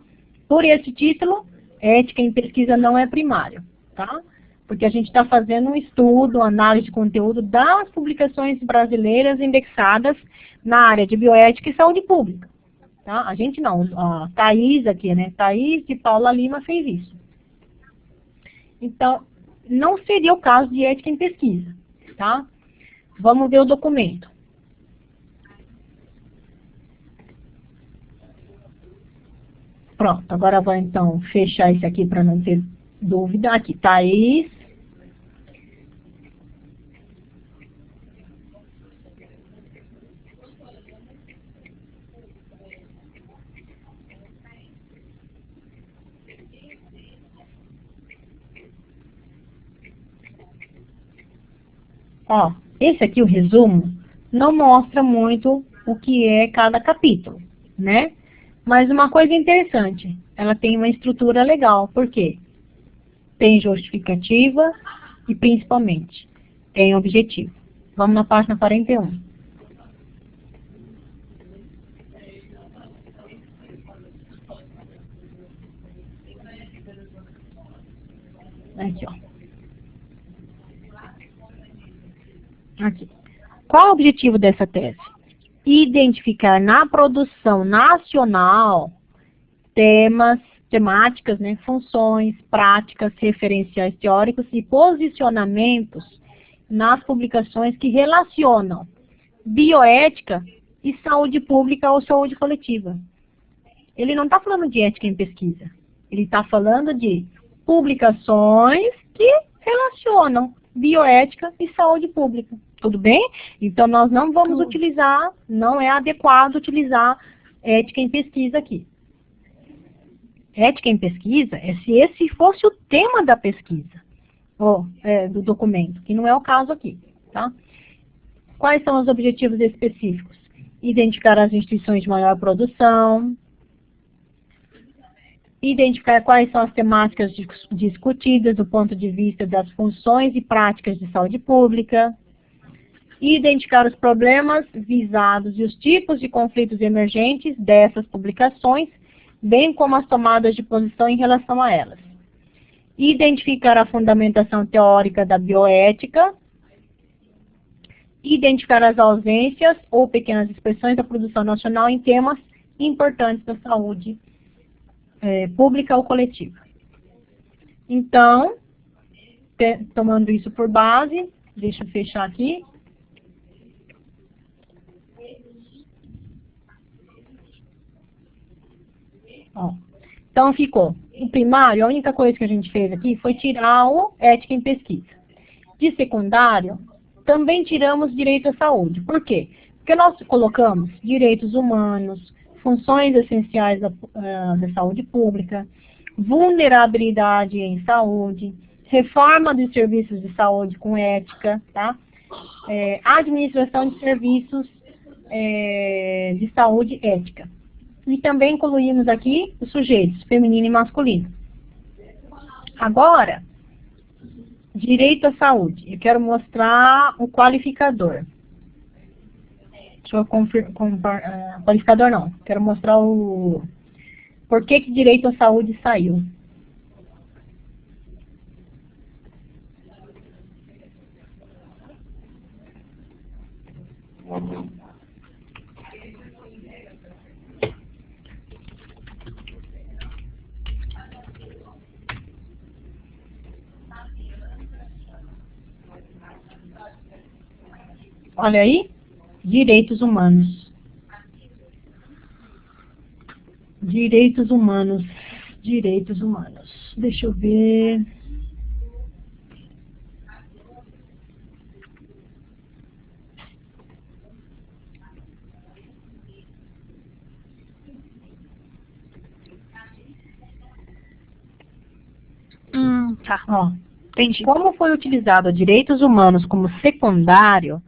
Por esse título, ética em pesquisa não é primário, tá? Porque a gente está fazendo um estudo, análise de conteúdo das publicações brasileiras indexadas na área de bioética e saúde pública, tá? A gente não, a Thaís aqui, né, Thaís de Paula Lima fez isso. Então, não seria o caso de ética em pesquisa, tá? Vamos ver o documento. Pronto, agora vou então fechar isso aqui para não ter dúvida. Aqui, Thaís. Ó, esse aqui, o resumo, não mostra muito o que é cada capítulo, né? Mas uma coisa interessante, ela tem uma estrutura legal. Por quê? Tem justificativa e, principalmente, tem objetivo. Vamos na página 41. Aqui, ó. Aqui. Qual o objetivo dessa tese? Identificar na produção nacional temáticas, né, funções, práticas, referenciais teóricos e posicionamentos nas publicações que relacionam bioética e saúde pública ou saúde coletiva. Ele não está falando de ética em pesquisa. Ele está falando de publicações que relacionam bioética e saúde pública. Tudo bem? Então, nós não vamos utilizar, não é adequado utilizar ética em pesquisa aqui. Ética em pesquisa é se esse fosse o tema da pesquisa, ou do documento, que não é o caso aqui, tá? Quais são os objetivos específicos? Identificar as instituições de maior produção, identificar quais são as temáticas discutidas do ponto de vista das funções e práticas de saúde pública, identificar os problemas visados e os tipos de conflitos emergentes dessas publicações, bem como as tomadas de posição em relação a elas. Identificar a fundamentação teórica da bioética, identificar as ausências ou pequenas expressões da produção nacional em temas importantes da saúde pública ou coletiva. Então, tomando isso por base, deixa eu fechar aqui. Ó, então ficou, em primário, a única coisa que a gente fez aqui foi tirar o ética em pesquisa. De secundário, também tiramos direito à saúde. Por quê? Porque nós colocamos direitos humanos, funções essenciais da saúde pública, vulnerabilidade em saúde, reforma dos serviços de saúde com ética, tá? Administração de serviços de saúde ética. E também incluímos aqui os sujeitos, feminino e masculino. Agora, direito à saúde. Eu quero mostrar o qualificador. Deixa eu qualificador não. Quero mostrar o por que direito à saúde saiu. Olha aí, direitos humanos. Direitos humanos. Direitos humanos. Deixa eu ver. Tá. Ó, Entendi. como foi utilizado direitos humanos como secundário,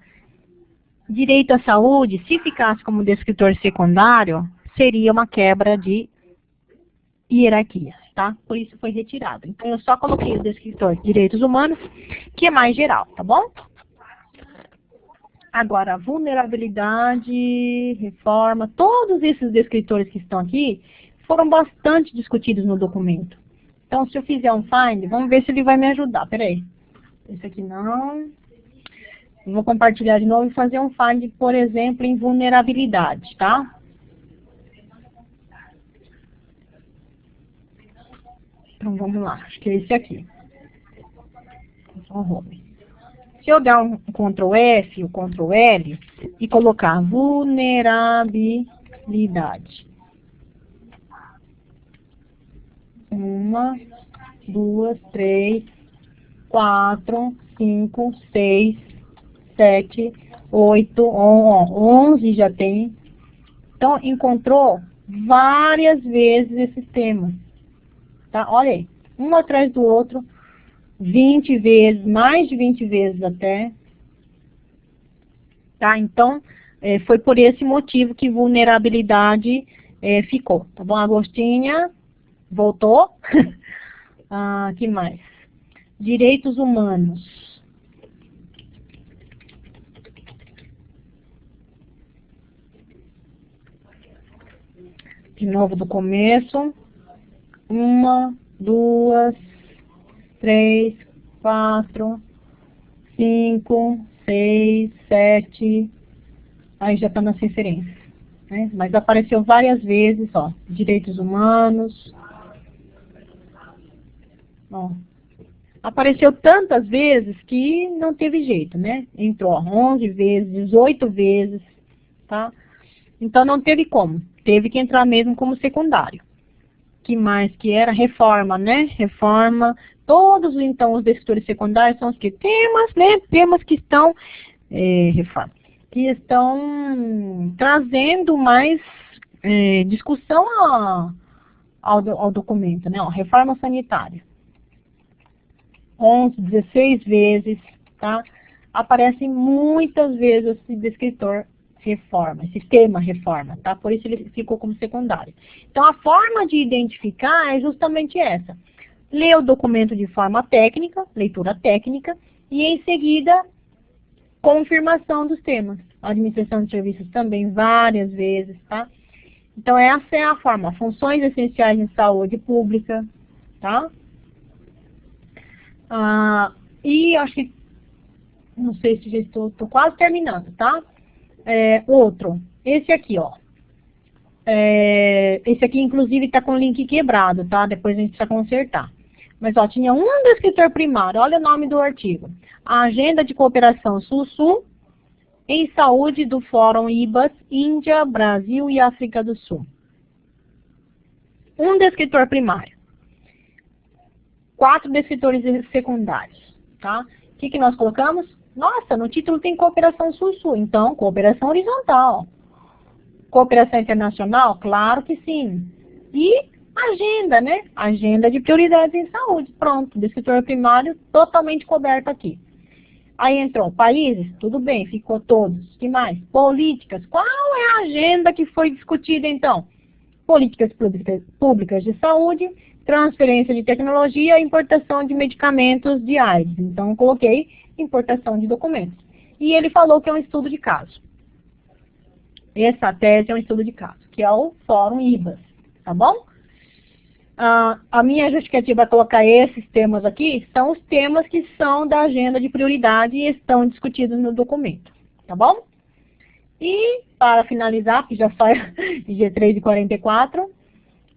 direito à saúde, se ficasse como descritor secundário, seria uma quebra de hierarquia, tá? Por isso foi retirado. Então, eu só coloquei o descritor direitos humanos, que é mais geral, tá bom? Agora, vulnerabilidade, reforma, todos esses descritores que estão aqui foram bastante discutidos no documento. Então, se eu fizer um find, vamos ver se ele vai me ajudar. Peraí. Esse aqui não. Eu vou compartilhar de novo e fazer um find, por exemplo, em vulnerabilidade, tá? Então, vamos lá. Acho que é esse aqui. Se eu der um Ctrl F, o Ctrl L e colocar vulnerabilidade. 1, 2, 3, 4, 5, 6, 7, 8, 11 já tem. Então, encontrou várias vezes esses temas. Tá? Olha aí, um atrás do outro, 20 vezes, mais de 20 vezes até. Tá? Então, foi por esse motivo que vulnerabilidade ficou. Tá bom, Agostinha? Voltou? Que mais? Direitos humanos. De novo do começo. 1, 2, 3, 4, 5, 6, 7. Aí já está nas referências, né? Mas apareceu várias vezes, ó. Direitos humanos. Ó. Apareceu tantas vezes que não teve jeito, né? Entrou 11 vezes, 18 vezes, tá? Então não teve como. Teve que entrar mesmo como secundário. Que mais que era? Reforma, né? Reforma. Todos, então, os descritores secundários são os que? Temas, né? Temas que estão... reforma. Que estão trazendo mais discussão ao documento, né? Ó, reforma sanitária. 11, 16 vezes, tá? Aparece muitas vezes esse descritor reforma, esse tema reforma, tá? Por isso ele ficou como secundário. Então, a forma de identificar é justamente essa. Ler o documento de forma técnica, leitura técnica, e em seguida, confirmação dos temas. A administração de serviços também, várias vezes, tá? Então, essa é a forma. Funções essenciais em saúde pública, tá? E acho que, não sei se já estou quase terminando, tá? Outro, esse aqui, ó. Esse aqui, inclusive, está com o link quebrado, tá? Depois a gente precisa consertar. Mas, ó, tinha um descritor primário, olha o nome do artigo. A Agenda de Cooperação Sul-Sul em Saúde do Fórum IBAS, Índia, Brasil e África do Sul. Um descritor primário. 4 descritores secundários, tá? O que nós colocamos? Nossa, no título tem cooperação sul-sul, então cooperação horizontal. Cooperação internacional? Claro que sim. E agenda, né? Agenda de prioridades em saúde. Pronto, descritor primário totalmente coberto aqui. Aí entrou países, tudo bem, ficou todos. O que mais? Políticas. Qual é a agenda que foi discutida então? Políticas públicas de saúde, transferência de tecnologia e importação de medicamentos de AIDS. Então, coloquei importação de documentos. E ele falou que é um estudo de caso. Essa tese é um estudo de caso, que é o Fórum IBAS, tá bom? A minha justificativa para colocar esses temas aqui são os temas que são da agenda de prioridade e estão discutidos no documento, tá bom? E, para finalizar, que já sai G3 e 44,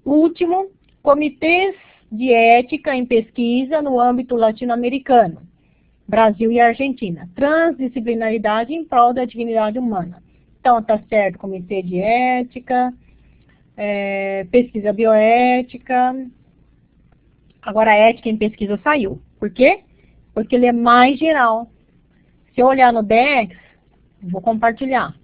o último, comitês de ética em pesquisa no âmbito latino-americano, Brasil e Argentina. Transdisciplinaridade em prol da dignidade humana. Então, tá certo, comitê de ética, pesquisa bioética. Agora, a ética em pesquisa saiu. Por quê? Porque ele é mais geral. Se eu olhar no DEX, vou compartilhar.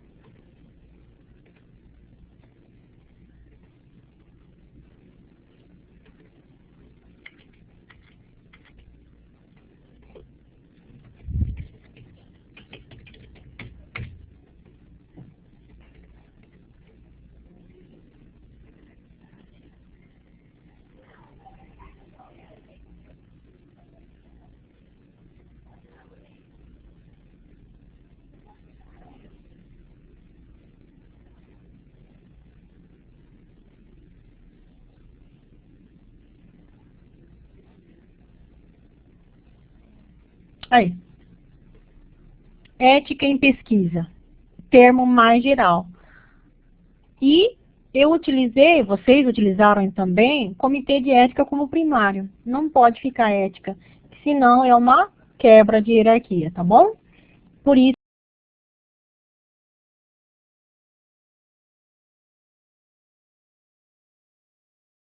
Aí. Ética em pesquisa. Termo mais geral. E eu utilizei, vocês utilizaram também, comitê de ética como primário. Não pode ficar ética, senão é uma quebra de hierarquia, tá bom? Por isso